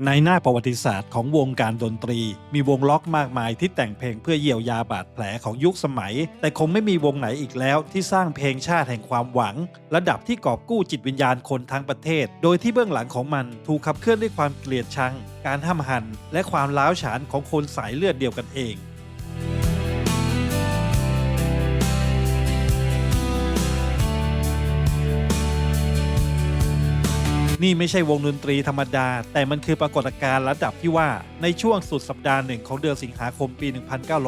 ในหน้าประวัติศาสตร์ของวงการดนตรีมีวงล็อกมากมายที่แต่งเพลงเพื่อเยียวยาบาดแผลของยุคสมัยแต่คงไม่มีวงไหนอีกแล้วที่สร้างเพลงชาติแห่งความหวังระดับที่กอบกู้จิตวิญญาณคนทั้งประเทศโดยที่เบื้องหลังของมันถูกขับเคลื่อนด้วยความเกลียดชังการห้ำหั่นและความร้าวฉานของคนสายเลือดเดียวกันเองนี่ไม่ใช่วงดนตรีธรรมดาแต่มันคือปรากฏการณ์ระดับที่ว่าในช่วงสุดสัปดาห์หนึ่งของเดือนสิงหาคมปี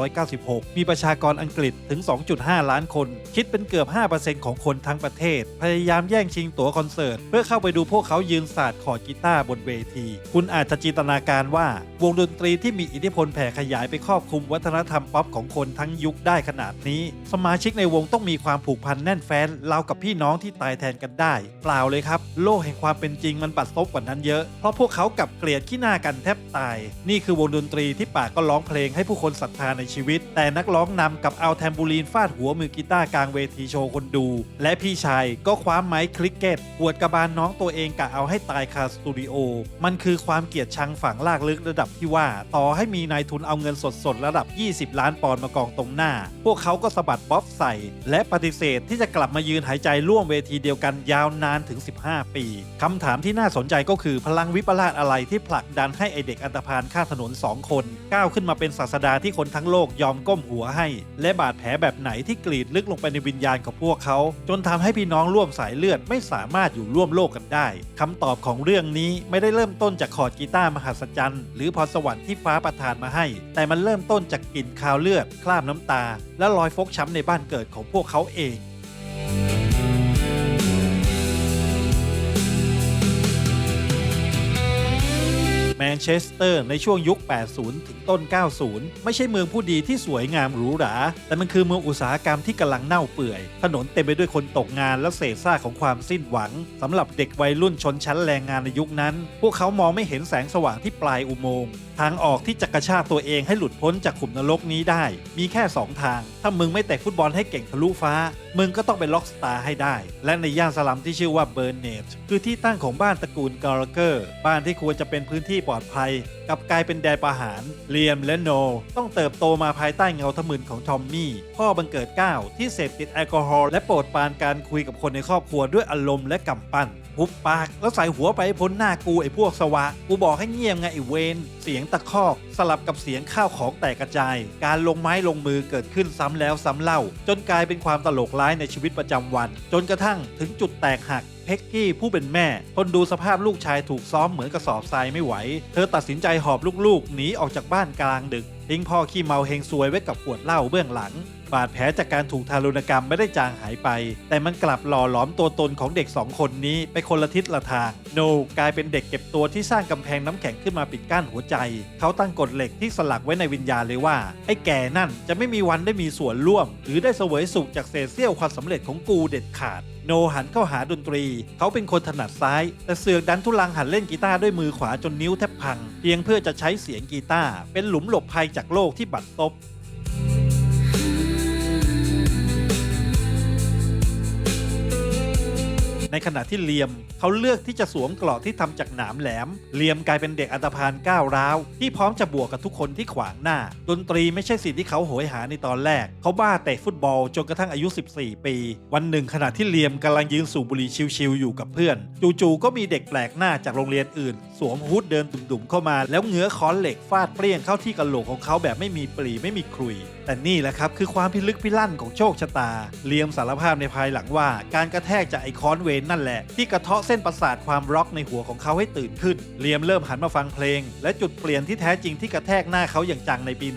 1996 มีประชากรอังกฤษถึง 2.5 ล้านคนคิดเป็นเกือบ 5% ของคนทั้งประเทศพยายามแย่งชิงตั๋วคอนเสิร์ตเพื่อเข้าไปดูพวกเขายืนสาดคอร์ดกีตาร์บนเวทีคุณอาจจะจินตนาการว่าวงดนตรีที่มีอิทธิพลแผ่ขยายไปครอบคลุมวัฒนธรรมป๊อปของคนทั้งยุคได้ขนาดนี้สมาชิกในวงต้องมีความผูกพันแน่นแฟ้นราวกับพี่น้องที่ตายแทนกันได้เปล่าเลยครับโลกแห่งความเป็นจริงมันปัดซบกว่านั้นเยอะเพราะพวกเขากลับเกลียดขี้หน้ากันแทบตายนี่คือวงดนตรีที่ปากก็ร้องเพลงให้ผู้คนศรัทธาในชีวิตแต่นักร้องนำกับเอาแทมบูรีนฟาดหัวมือกีตาร์กลางเวทีโชว์คนดูและพี่ชายก็คว้าไม้คริกเก็ตปวดกระบาลน้องตัวเองกะเอาให้ตายคาสตูดิโอมันคือความเกลียดชังฝังลากลึกระดับที่ว่าต่อให้มีนายทุนเอาเงินสดๆระดับ20 ล้านปอนด์มากองตรงหน้าพวกเขาก็สะบัดบ๊อบใส่และปฏิเสธที่จะกลับมายืนหายใจร่วมเวทีเดียวกันยาวนานถึง15 ปีคำถามที่น่าสนใจก็คือพลังวิปลาสอะไรที่ผลักดันให้ไอเด็กอันธพาลข้ามถนน2 คนก้าวขึ้นมาเป็นศาสดาที่คนทั้งโลกยอมก้มหัวให้และบาดแผลแบบไหนที่กรีดลึกลงไปในวิญญาณของพวกเขาจนทำให้พี่น้องร่วมสายเลือดไม่สามารถอยู่ร่วมโลกกันได้คำตอบของเรื่องนี้ไม่ได้เริ่มต้นจากคอร์ดกีตาร์มหัศจรรย์หรือพรสวรรค์ที่ฟ้าประทานมาให้แต่มันเริ่มต้นจากกลิ่นคาวเลือดคราบน้ำตาและรอยฟกช้ำในบ้านเกิดของพวกเขาเองแมนเชสเตอร์ในช่วงยุค 80 ถึงต้น 90 ไม่ใช่เมืองผู้ดีที่สวยงามหรูหราแต่มันคือเมืองอุตสาหกรรมที่กำลังเน่าเปื่อยถนนเต็มไปด้วยคนตกงานและเศษซากของความสิ้นหวังสำหรับเด็กวัยรุ่นชนชั้นแรงงานในยุคนั้นพวกเขามองไม่เห็นแสงสว่างที่ปลายอุโมงค์ทางออกที่จะกระชากตัวเองให้หลุดพ้นจากขุมนรกนี้ได้มีแค่2 ทางถ้ามึงไม่เตะฟุตบอลให้เก่งทะลุฟ้ามึงก็ต้องเป็นล็อกสตาร์ให้ได้และในย่านสลัมที่ชื่อว่าเบอร์เนตคือที่ตั้งของบ้านตระกูลกาลเกอร์บ้านที่ควรจะเป็นพื้นที่ปลอดภัยกลับกลายเป็นแดนประหารเลียมและโนต้องเติบโตมาภายใต้เงาทะมึนของทอมมี่พ่อบังเกิดเกล้าที่เสพติดแอลกอฮอล์และโปรดปรานการคุยกับคนในครอบครัวด้วยอารมณ์และกำปั้นหุบปากแล้วใส่หัวไปพ้นหน้ากูไอ้พวกสวะกูบอกให้เงียบไงไอ้เวนเสียงตะคอกสลับกับเสียงข้าวของแตกกระจายการลงไม้ลงมือเกิดขึ้นซ้ำแล้วซ้ำเล่าจนกลายเป็นความตลกร้ายในชีวิตประจำวันจนกระทั่งถึงจุดแตกหักเพ็กกี้ผู้เป็นแม่ทนดูสภาพลูกชายถูกซ้อมเหมือนกระสอบทรายไม่ไหวเธอตัดสินใจหอบลูกๆหนีออกจากบ้านกลางดึกทิ้งพ่อขี้เมาเฮงซวยไว้กับขวดเหล้าเบื้องหลังบาดแผลจากการถูกทารุณกรรมไม่ได้จางหายไปแต่มันกลับหล่อหลอมตัวตนของเด็ก2 คนนี้ไปคนละทิศละทางโนกลายเป็นเด็กเก็บตัวที่สร้างกำแพงน้ำแข็งขึ้นมาปิดกั้นหัวใจเขาตั้งกฎเหล็กที่สลักไว้ในวิญญาณเลยว่าไอ้แก่นั่นจะไม่มีวันได้มีส่วนร่วมหรือได้เสวยสุขจากเศษเสี้ยวความสำเร็จของกูเด็ดขาดโนหันเข้าหาดนตรีเขาเป็นคนถนัดซ้ายแต่เสือกดันทุลังหันเล่นกีตาร์ด้วยมือขวาจนนิ้วแทบพังเพียงเพื่อจะใช้เสียงกีตาร์เป็นหลุมหลบภัยจากโลกที่บัดซบในขณะที่เลียมเขาเลือกที่จะสวมเกราะที่ทำจากหนามแหลมเลียมกลายเป็นเด็กอันธพาลก้าวร้าวที่พร้อมจะบวกกับทุกคนที่ขวางหน้าดนตรีไม่ใช่สิ่งที่เขาโหยหาในตอนแรกเขาบ้าเตะฟุตบอลจนกระทั่งอายุ14 ปีวันหนึ่งขณะที่เลียมกำลังยืนสูบบุหรี่ชิวๆอยู่กับเพื่อนจู่ๆก็มีเด็กแปลกหน้าจากโรงเรียนอื่นสวมฮู้ดเดินดุ่มๆเข้ามาแล้วเงื้อค้อนเหล็กฟาดเปรี้ยงเข้าที่กะโหลกของเขาแบบไม่มีปลีไม่มีครุยแต่นี่แหละครับคือความพิลึกพิลั่นของโชคชะตาเลียมสารภาพในภายหลังว่าการกระแทกจากไอ้ค้อนเวนนั่นแหละที่กระเทาะเส้นประสาทความร็อกในหัวของเขาให้ตื่นขึ้นเลียมเริ่มหันมาฟังเพลงและจุดเปลี่ยนที่แท้จริงที่กระแทกหน้าเขาอย่างจังในปี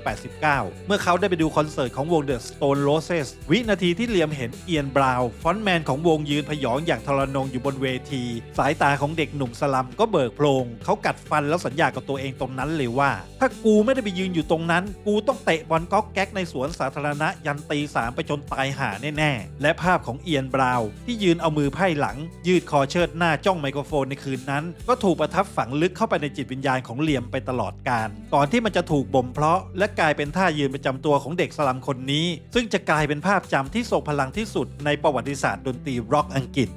1989 เมื่อเขาได้ไปดูคอนเสิร์ตของวง The Stone Roses วินาทีที่เลียมเห็นเอียนบราวน์ฟรอนต์แมนของวงยืนพยองอย่างทรนงอยู่บนเวทีสายตาของเด็กหนุ่มสลัมก็เบิกโพลงเขากัดฟันแล้วสัญญากับตัวเองตรงนั้นเลยว่าถ้ากูไม่ได้ไปยืนอยู่ตรงนั้นกูต้องเตะบอลก๊อกแก๊กในสวนสาธารณะยันตี 3ไปจนตายห่าแน่ๆและภาพของเอียนบราวน์ที่ยืนเอามือไพ่หลังยืดคอเชิดหน้าจ้องไมโครโฟนในคืนนั้นก็ถูกประทับฝังลึกเข้าไปในจิตวิญญาณของเลียมไปตลอดกาลก่อนที่มันจะถูกบ่มเพาะและกลายเป็นท่ายืนประจำตัวของเด็กสลัมคนนี้ซึ่งจะกลายเป็นภาพจำที่ทรงพลังที่สุดในประวัติศาสตร์ดนตรีร็อกอังกฤษ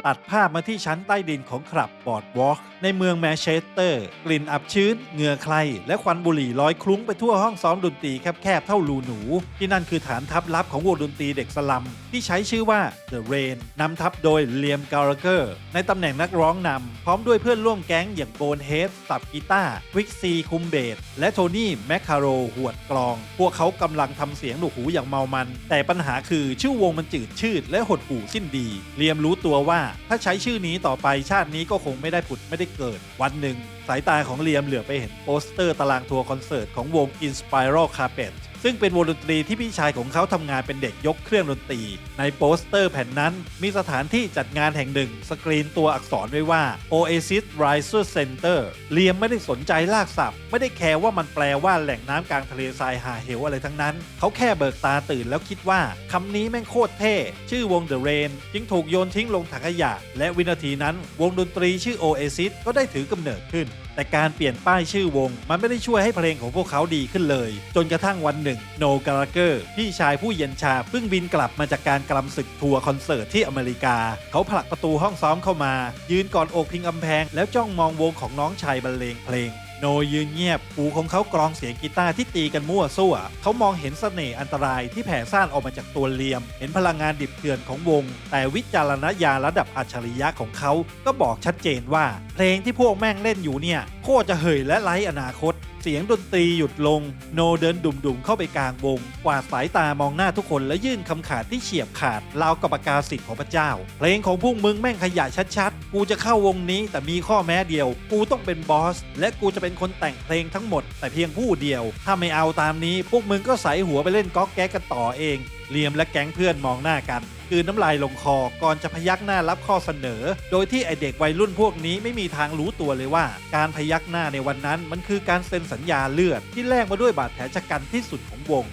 ตัดภาพมาที่ชั้นใต้ดินของคลับบอร์ดวอล์กในเมืองแมนเชสเตอร์กลิ่นอับชื้นเหงื่อใครและควันบุหรี่ลอยคลุ้งไปทั่วห้องซ้อมดนตรีแคบๆเท่ารูหนูที่นั่นคือฐานทัพลับของวงดนตรีเด็กสลัมที่ใช้ชื่อว่า The Rain นำทัพโดยเลียมกาลาเกอร์ในตำแหน่งนักร้องนำพร้อมด้วยเพื่อนร่วมแก๊งอย่างโบนเฮดสับกีตาร์วิกซีคุมเบสและโทนี่แมคคาโรหวดกลองพวกเขากำลังทำเสียงหนวกหูอย่างเมามันแต่ปัญหาคือชื่อวงมันจืดชืดและหดหู่สิ้นดีเลียมรู้ตัวว่าถ้าใช้ชื่อนี้ต่อไปชาตินี้ก็คงไม่ได้ผุดไม่ได้เกิดวันหนึ่งสายตาของเลียมเหลือไปเห็นโปสเตอร์ตารางทัวร์คอนเสิร์ตของวง Inspiral Carpet ซึ่งเป็นวงดนตรีที่พี่ชายของเขาทำงานเป็นเด็กยกเครื่องดนตรีในโปสเตอร์แผ่นนั้นมีสถานที่จัดงานแห่งหนึ่งสกรีนตัวอักษรไว้ว่า Oasis Riser Center เลียมไม่ได้สนใจลากศัพท์ไม่ได้แคร์ว่ามันแปลว่าแหล่งน้ำกลางทะเลทรายหาเหวอะไรทั้งนั้นเขาแค่เบิกตาตื่นแล้วคิดว่าคำนี้แม่งโคตรเท่ชื่อวง The Rain จึงถูกโยนทิ้งลงถังขยะและวินาทีนั้นวงดนตรีชื่อ Oasis ก็ได้ถือกำเนิดขึ้นแต่การเปลี่ยนป้ายชื่อวงมันไม่ได้ช่วยให้เพลงของพวกเขาดีขึ้นเลยจนกระทั่งวันหนึ่งโนกาลาเกอร์พี่ชายผู้เย็นชาเพิ่งบินกลับมาจากการกลำศึกทัวร์คอนเสิร์ตที่อเมริกาเขาผลักประตูห้องซ้อมเข้ามายืนกอดอกพิงกำแพงแล้วจ้องมองวงของน้องชายบรรเลงเพลงโนยืนเงียบหูของเขากรองเสียงกีตาร์ที่ตีกันมั่วซั่วเขามองเห็นเสน่ห์อันตรายที่แผ่ซ่านออกมาจากตัวเลียมเห็นพลังงานดิบเถื่อนของวงแต่วิจารณญาณระดับอัจฉริยะของเขาก็บอกชัดเจนว่าเพลงที่พวกแม่งเล่นอยู่เนี่ยโคตรจะเห่ยและไร้อนาคตเสียงดนตรีหยุดลงโนเดินดุ่มๆเข้าไปกลางวงกวาดสายตามองหน้าทุกคนและยื่นคำขาดที่เฉียบขาดราวกับประกาศสิทธิ์ของพระเจ้าเพลงของพวกมึงแม่งขยะชัดๆกูจะเข้าวงนี้แต่มีข้อแม้เดียวกูต้องเป็นบอสและกูจะเป็นคนแต่งเพลงทั้งหมดแต่เพียงผู้เดียวถ้าไม่เอาตามนี้พวกมึงก็ใส่หัวไปเล่นก๊อกแก๊กกันต่อเองเลียมและแก๊งเพื่อนมองหน้ากันคืนน้ำลายลงคอก่อนจะพยักหน้ารับข้อเสนอโดยที่ไอเด็กวัยรุ่นพวกนี้ไม่มีทางรู้ตัวเลยว่าการพยักหน้าในวันนั้นมันคือการเซ็นสัญญาเลือดที่แลกมาด้วยบาดแผลชะกันที่สุดของวง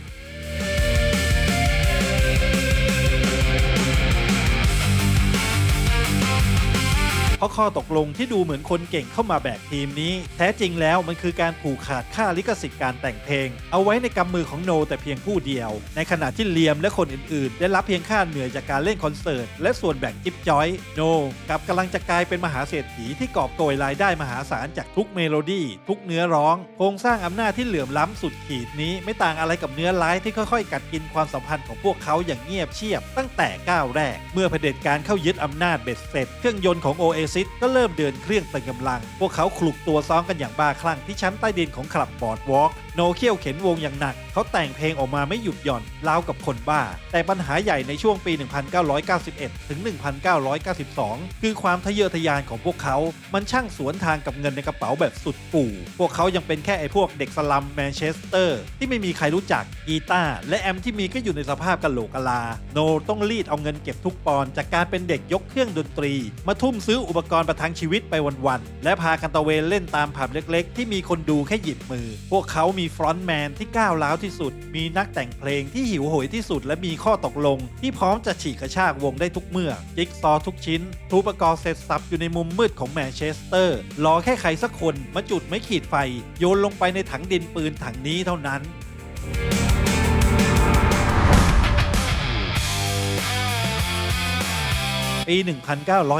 เพราะข้อตกลงที่ดูเหมือนคนเก่งเข้ามาแบกทีมนี้แท้จริงแล้วมันคือการผูกขาดค่าลิขสิทธิ์การแต่งเพลงเอาไว้ในกำมือของโนแต่เพียงผู้เดียวในขณะที่เลียมและคนอื่นๆได้รับเพียงค่าเหนื่อยจากการเล่นคอนเสิร์ตและส่วนแบ่งจิ๊บจ้อยโนกับกำลังจะกลายเป็นมหาเศรษฐีที่กอบโกยรายได้มหาศาลจากทุกเมโลดี้ทุกเนื้อร้องโครงสร้างอำนาจที่เหลื่อมล้ำสุดขีดนี้ไม่ต่างอะไรกับเนื้อร้ายที่ค่อยๆกัดกินความสัมพันธ์ของพวกเขาอย่างเงียบเชียบตั้งแต่ก้าวแรกเมื่อเผด็จการเข้ายึดอำนาจเบ็ดเสร็จเครื่องยนต์ของ Oasis ก็เริ่มเดินเครื่องเต็มกำลังพวกเขาคลุกตัวซ้อมกันอย่างบ้าคลั่งที่ชั้นใต้ดินของคลับบอร์ดวอล์กโนเคี่ยวเข็นวงอย่างหนักเขาแต่งเพลงออกมาไม่หยุดหย่อนราวกับคนบ้าแต่ปัญหาใหญ่ในช่วงปี 1991 ถึง 1992 คือความทะเยอทะยานของพวกเขามันช่างสวนทางกับเงินในกระเป๋าแบบสุดปู่พวกเขายังเป็นแค่ไอ้พวกเด็กสลัมแมนเชสเตอร์ที่ไม่มีใครรู้จักกีตาร์และแอมที่มีก็อยู่ในสภาพกะโหลกกะลาโนต้องรีดเอาเงินเก็บทุกปอนจากการเป็นเด็กยกเครื่องดนตรีมาทุ่มซื้ออุปกรณ์ประทังชีวิตไปวันๆและพากันตะเวนเล่นตามผับเล็กๆที่มีคนดูแค่หยิบมือพวกเขามีฟรอนต์แมนที่ก้าวร้าวที่สุดมีนักแต่งเพลงที่หิวโหยที่สุดและมีข้อตกลงที่พร้อมจะฉีกกระชากวงได้ทุกเมื่อจิ๊กซอว์ทุกชิ้นทุกอุปกรณ์เสร็จสับอยู่ในมุมมืดของแมนเชสเตอร์รอแค่ใครสักคนมาจุดไม้ขีดไฟโยนลงไปในถังดินปืนถังนี้เท่านั้นปี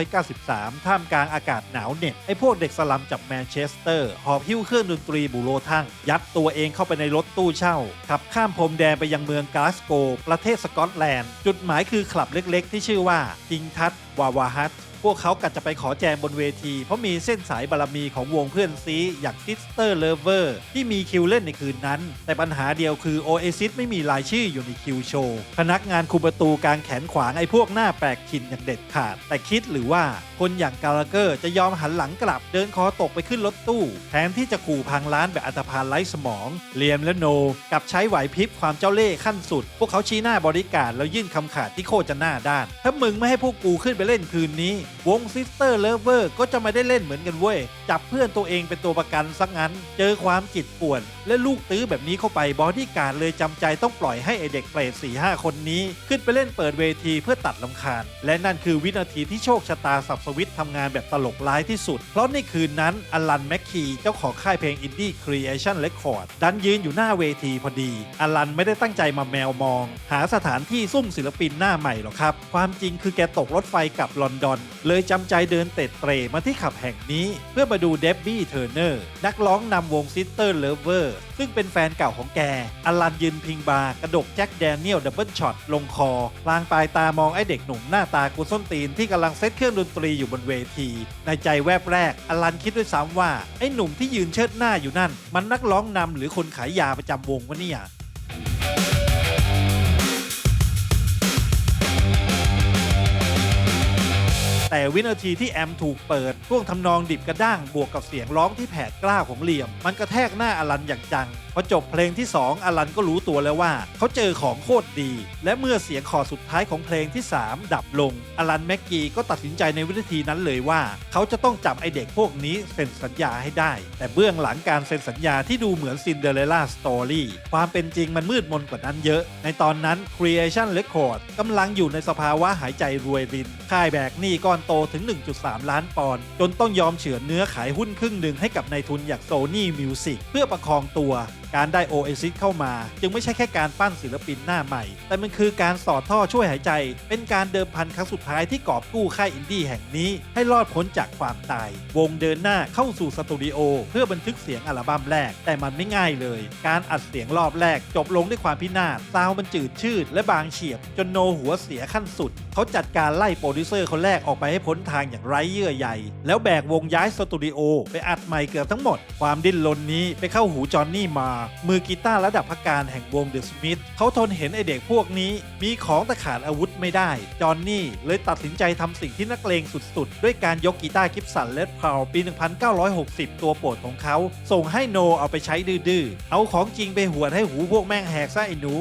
1993 ท่ามกลางอากาศหนาวเหน็บไอ้พวกเด็กสลัมจากแมนเชสเตอร์หอบหิ้วเครื่องดนตรีบูโรทั่งยัดตัวเองเข้าไปในรถตู้เช่าขับข้ามพรมแดนไปยังเมืองกลาสโกว์ประเทศสกอตแลนด์จุดหมายคือคลับเล็กๆที่ชื่อว่าจิงทัตวาวาฮัตพวกเขากัดจะไปขอแจมบนเวทีเพราะมีเส้นสายบารมีของวงเพื่อนซีอย่าง Sister Lover ที่มีคิวเล่นในคืนนั้นแต่ปัญหาเดียวคือ Oasis ไม่มีรายชื่ออยู่ในคิวโชว์พนักงานคุมประตูกางแขนขวางไอ้พวกหน้าแปลกถิ่นอย่างเด็ดขาดแต่คิดหรือว่าคนอย่างกาลาเกอร์จะยอมหันหลังกลับเดินคอตกไปขึ้นรถตู้แทนที่จะขู่พังร้านแบบอันธพาลไร้สมองเลียมและโนกับใช้ไหวพริบความเจ้าเล่ห์ขั้นสุดพวกเขาชี้หน้าบริการแล้วยื่นคำขาดที่โคตรจะหน้าด้านถ้ามึงไม่ให้พวกกูขึ้นไปเล่นคืนนี้วง Sister Lover ก็จะไม่ได้เล่นเหมือนกันเว้ยจับเพื่อนตัวเองเป็นตัวประกันซะงั้นเจอความจิตป่วนและลูกตื้อแบบนี้เข้าไปบอดี้การ์ดเลยจำใจต้องปล่อยให้ไอเด็กเปรต 4-5 คนนี้ขึ้นไปเล่นเปิดเวทีเพื่อตัดรำคาญและนั่นคือวินาทีที่โชคชะตาสับสวิตทำงานแบบตลกร้ายที่สุดเพราะในคืนนั้นอลันแมคคีเจ้าของค่ายเพลง Indie Creation Record ดันยืนอยู่หน้าเวทีพอดีอลันไม่ได้ตั้งใจมาแมวมองหาสถานที่ซุ่มศิลปินหน้าใหม่หรอกครับความจริงคือแกตกรถไฟกลับลอนดอน เลยจำใจเดินเตะเตร่มาที่ขับแห่งนี้เพื่อมาดูเดบบี้เทอร์เนอร์นักร้องนำวงซิสเตอร์เลเวอร์ซึ่งเป็นแฟนเก่าของแกอลันยืนพิงบาร์กระดกแจ็คแดเนียลดับเบิลช็อตลงคอพลางปลายตามองไอ้เด็กหนุ่มหน้าตากุส้นตีนที่กำลังเซตเครื่องดนตรีอยู่บนเวทีในใจแวบแรกอลันคิดด้วยซ้ำว่าไอ้หนุ่มที่ยืนเชิดหน้าอยู่นั่นมันนักร้องนำหรือคนขายยาประจำวงวะเนี่ยแต่วินาทีที่แอมถูกเปิดช่วงทำนองดิบกระด้างบวกกับเสียงร้องที่แผดกล้าของเหลี่ยมมันกระแทกหน้าอลันอย่างจังพอจบเพลงที่2อลันก็รู้ตัวแล้วว่าเขาเจอของโคตรดีและเมื่อเสียงคอร์ดสุดท้ายของเพลงที่3ดับลงอลันแม็กกี้ก็ตัดสินใจในวินาทีนั้นเลยว่าเขาจะต้องจับไอเด็กพวกนี้เซ็นสัญญาให้ได้แต่เบื้องหลังการเซ็นสัญญาที่ดูเหมือนซินเดอเรลล่าสตอรี่ความเป็นจริงมันมืดมนกว่านั้นเยอะในตอนนั้น Creation Records กำลังอยู่ในสภาวะหายใจรวยรินค่ายแบกหนี้ก้อนโตถึง 1.3 ล้านปอนด์จนต้องยอมเฉือนเนื้อขายหุ้นครึ่งหนึ่งให้กับนายทุนอย่าง Sony Music เพื่อประคองตัวการได้ Oasis เข้ามาจึงไม่ใช่แค่การปั้นศิลปินหน้าใหม่แต่มันคือการสอดท่อช่วยหายใจเป็นการเดิมพันครั้งสุดท้ายที่กอบกู้ค่ายอินดี้แห่งนี้ให้รอดพ้นจากความตายวงเดินหน้าเข้าสู่สตูดิโอเพื่อบันทึกเสียงอัลบั้มแรกแต่มันไม่ง่ายเลยการอัดเสียงรอบแรกจบลงด้วยความพินาศซาวด์มันจืดชืดและบางเฉียบจนโนหัวเสียขั้นสุดเขาจัดการไล่โปรดิวเซอร์คนแรกออกไปให้พ้นทางอย่างไร้เยื่อใยแล้วแบกวงย้ายสตูดิโอไปอัดใหม่เกือบทั้งหมดความดิ้นรนนี้ไปเข้าหูจอห์นนี่มามือกีตาร์ระดับพักการแห่งวง The Smiths เขาทนเห็นไอเด็กพวกนี้มีของแต่ขาดอาวุธไม่ได้จอห์นนี่เลยตัดสินใจทำสิ่งที่นักเลงสุดๆด้วยการยกกีตาร์กิฟสันเลดพาวปี 1960 ตัวโปรดของเขาส่งให้โนเอาไปใช้ดื้อๆเอาของจริงไปหวดให้หูพวกแม่งแหกซะไอ้หนู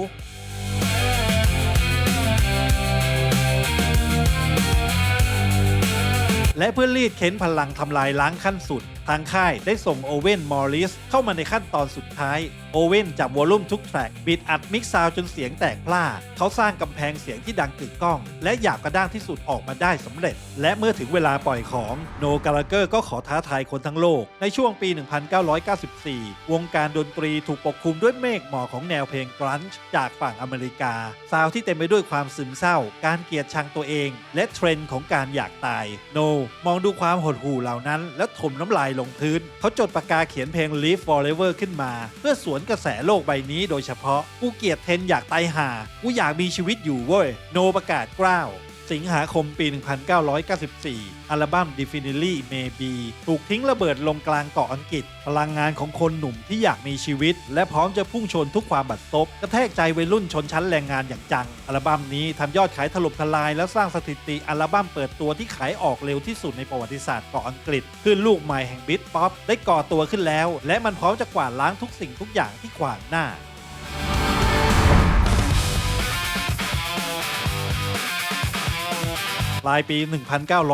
และเพื่อรีดเค้นพลังทำลายล้างขั้นสุดทางค่ายได้ส่งโอเวนมอริสเข้ามาในขั้นตอนสุดท้ายโอเวนจับวอลลุ่มทุกแทร็กบิดอัดมิกซ์ซาวจนเสียงแตกพล่าเขาสร้างกำแพงเสียงที่ดังกึกก้องและหยาบกระด้างที่สุดออกมาได้สำเร็จและเมื่อถึงเวลาปล่อยของโนกาลาเกอร์ก็ขอท้าทายคนทั้งโลกในช่วงปี 1994 วงการดนตรีถูกปกคลุมด้วยเมฆหมอกของแนวเพลงกรันช์จากฝั่งอเมริกาซาวที่เต็มไปด้วยความซึมเศร้าการเกลียดชังตัวเองและเทรนด์ของการอยากตายโนมองดูความหดหู่เหล่านั้นแล้วถมน้ำลายลงพื้นเขาจดปากกาเขียนเพลง Live Forever ขึ้นมาเพื่อสวนกระแสโลกใบนี้โดยเฉพาะกูเกลียดเทรนด์อยากตายห่ากูอยากมีชีวิตอยู่เว้ยโนประกาศกล้าวสิงหาคมปี 1994 อัลบั้ม Definitely Maybe ถูกทิ้งระเบิดลงกลางเกาะอังกฤษพลังงานของคนหนุ่มที่อยากมีชีวิตและพร้อมจะพุ่งชนทุกความบัดซบกระแทกใจวัยรุ่นชนชั้นแรงงานอย่างจังอัลบั้มนี้ทำยอดขายถล่มทลายและสร้างสถิติอัลบั้มเปิดตัวที่ขายออกเร็วที่สุดในประวัติศาสตร์เกาะอังกฤษขึ้นลูกใหม่แห่งบิทป๊อปได้ก่อตัวขึ้นแล้วและมันพร้อมจะกวาดล้างทุกสิ่งทุกอย่างที่ขวางหน้าปลายปี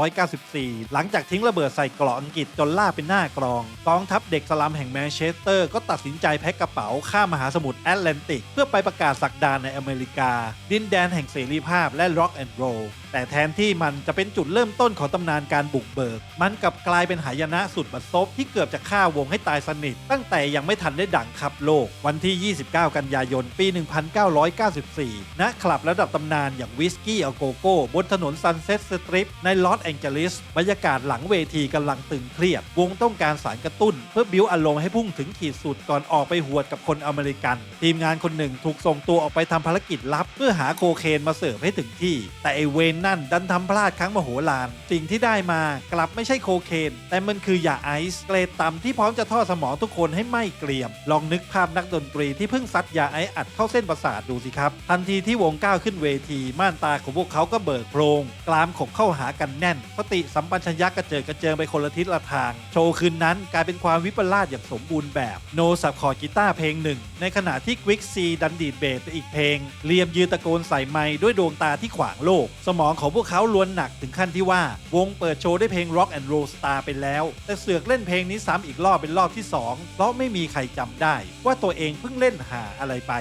1994 หลังจากทิ้งระเบิดใส่เกราะอังกฤษจนล่าเป็นหน้ากรองกองทัพเด็กสลัมแห่งแมนเชสเตอร์ก็ตัดสินใจแพ็คกระเป๋าข้ามมหาสมุทรแอตแลนติกเพื่อไปประกาศศักดาในอเมริกาดินแดนแห่งเสรีภาพและร็อกแอนด์โรลแต่แทนที่มันจะเป็นจุดเริ่มต้นของตำนานการบุกเบิกมันกลับกลายเป็นหายนะสุดบัดซบที่เกือบจะฆ่าวงให้ตายสนิทตั้งแต่ยังไม่ทันได้ดังคับโลกวันที่ 29 กันยายน ปี 1994 ณ คลับระดับตำนานอย่างวิสกี้อโกโก้บนถนนซันเซ็ตสตริปในลอสแองเจลิสบรรยากาศหลังเวทีกำลังตึงเครียดวงต้องการสารกระตุ้นเพื่อบิ้วอารมณ์ให้พุ่งถึงขีดสุดก่อนออกไปหวดกับคนอเมริกันทีมงานคนหนึ่งถูกส่งตัวออกไปทำภารกิจลับเพื่อหาโคเคนมาเสิร์ฟให้ถึงที่แต่ไอเวนนั่นดันทำพลาดครั้งมโหฬารสิ่งที่ได้มากลับไม่ใช่โคเคนแต่มันคือยาไอซ์เกรดต่ำที่พร้อมจะทอดสมองทุกคนให้ไหม้เกรียมลองนึกภาพนักดนตรีที่เพิ่งซัดยาไอซ์อัดเข้าเส้นประสาทดูสิครับทันทีที่วงก้าวขึ้นเวทีม่านตาของพวกเขาก็เบิกโพรงกรามขบเข้าหากันแน่นสติสัมปชัญญะกระเจิดกระเจิงไปคนละทิศละทางโชว์คืนนั้นกลายเป็นความวิปลาสอย่างสมบูรณ์แบบโนสับคอร์ดกีตาร์เพลงหนึ่งในขณะที่ควิกซีดันดีดเบสอีกเพลงเลียมยืนตะโกนใส่ไมค์ด้วยดวงตาที่ขวางโลกสมองของพวกเขาล้วนหนักถึงขั้นที่ว่าวงเปิดโชว์ด้วยเพลง Rock and Roll Star ไปแล้วแต่เสือกเล่นเพลงนี้ซ้ำอีกรอบเป็นรอบที่2เพราะไม่มีใครจำได้ว่าตัวเองเพิ่งเล่นหาอะไรไป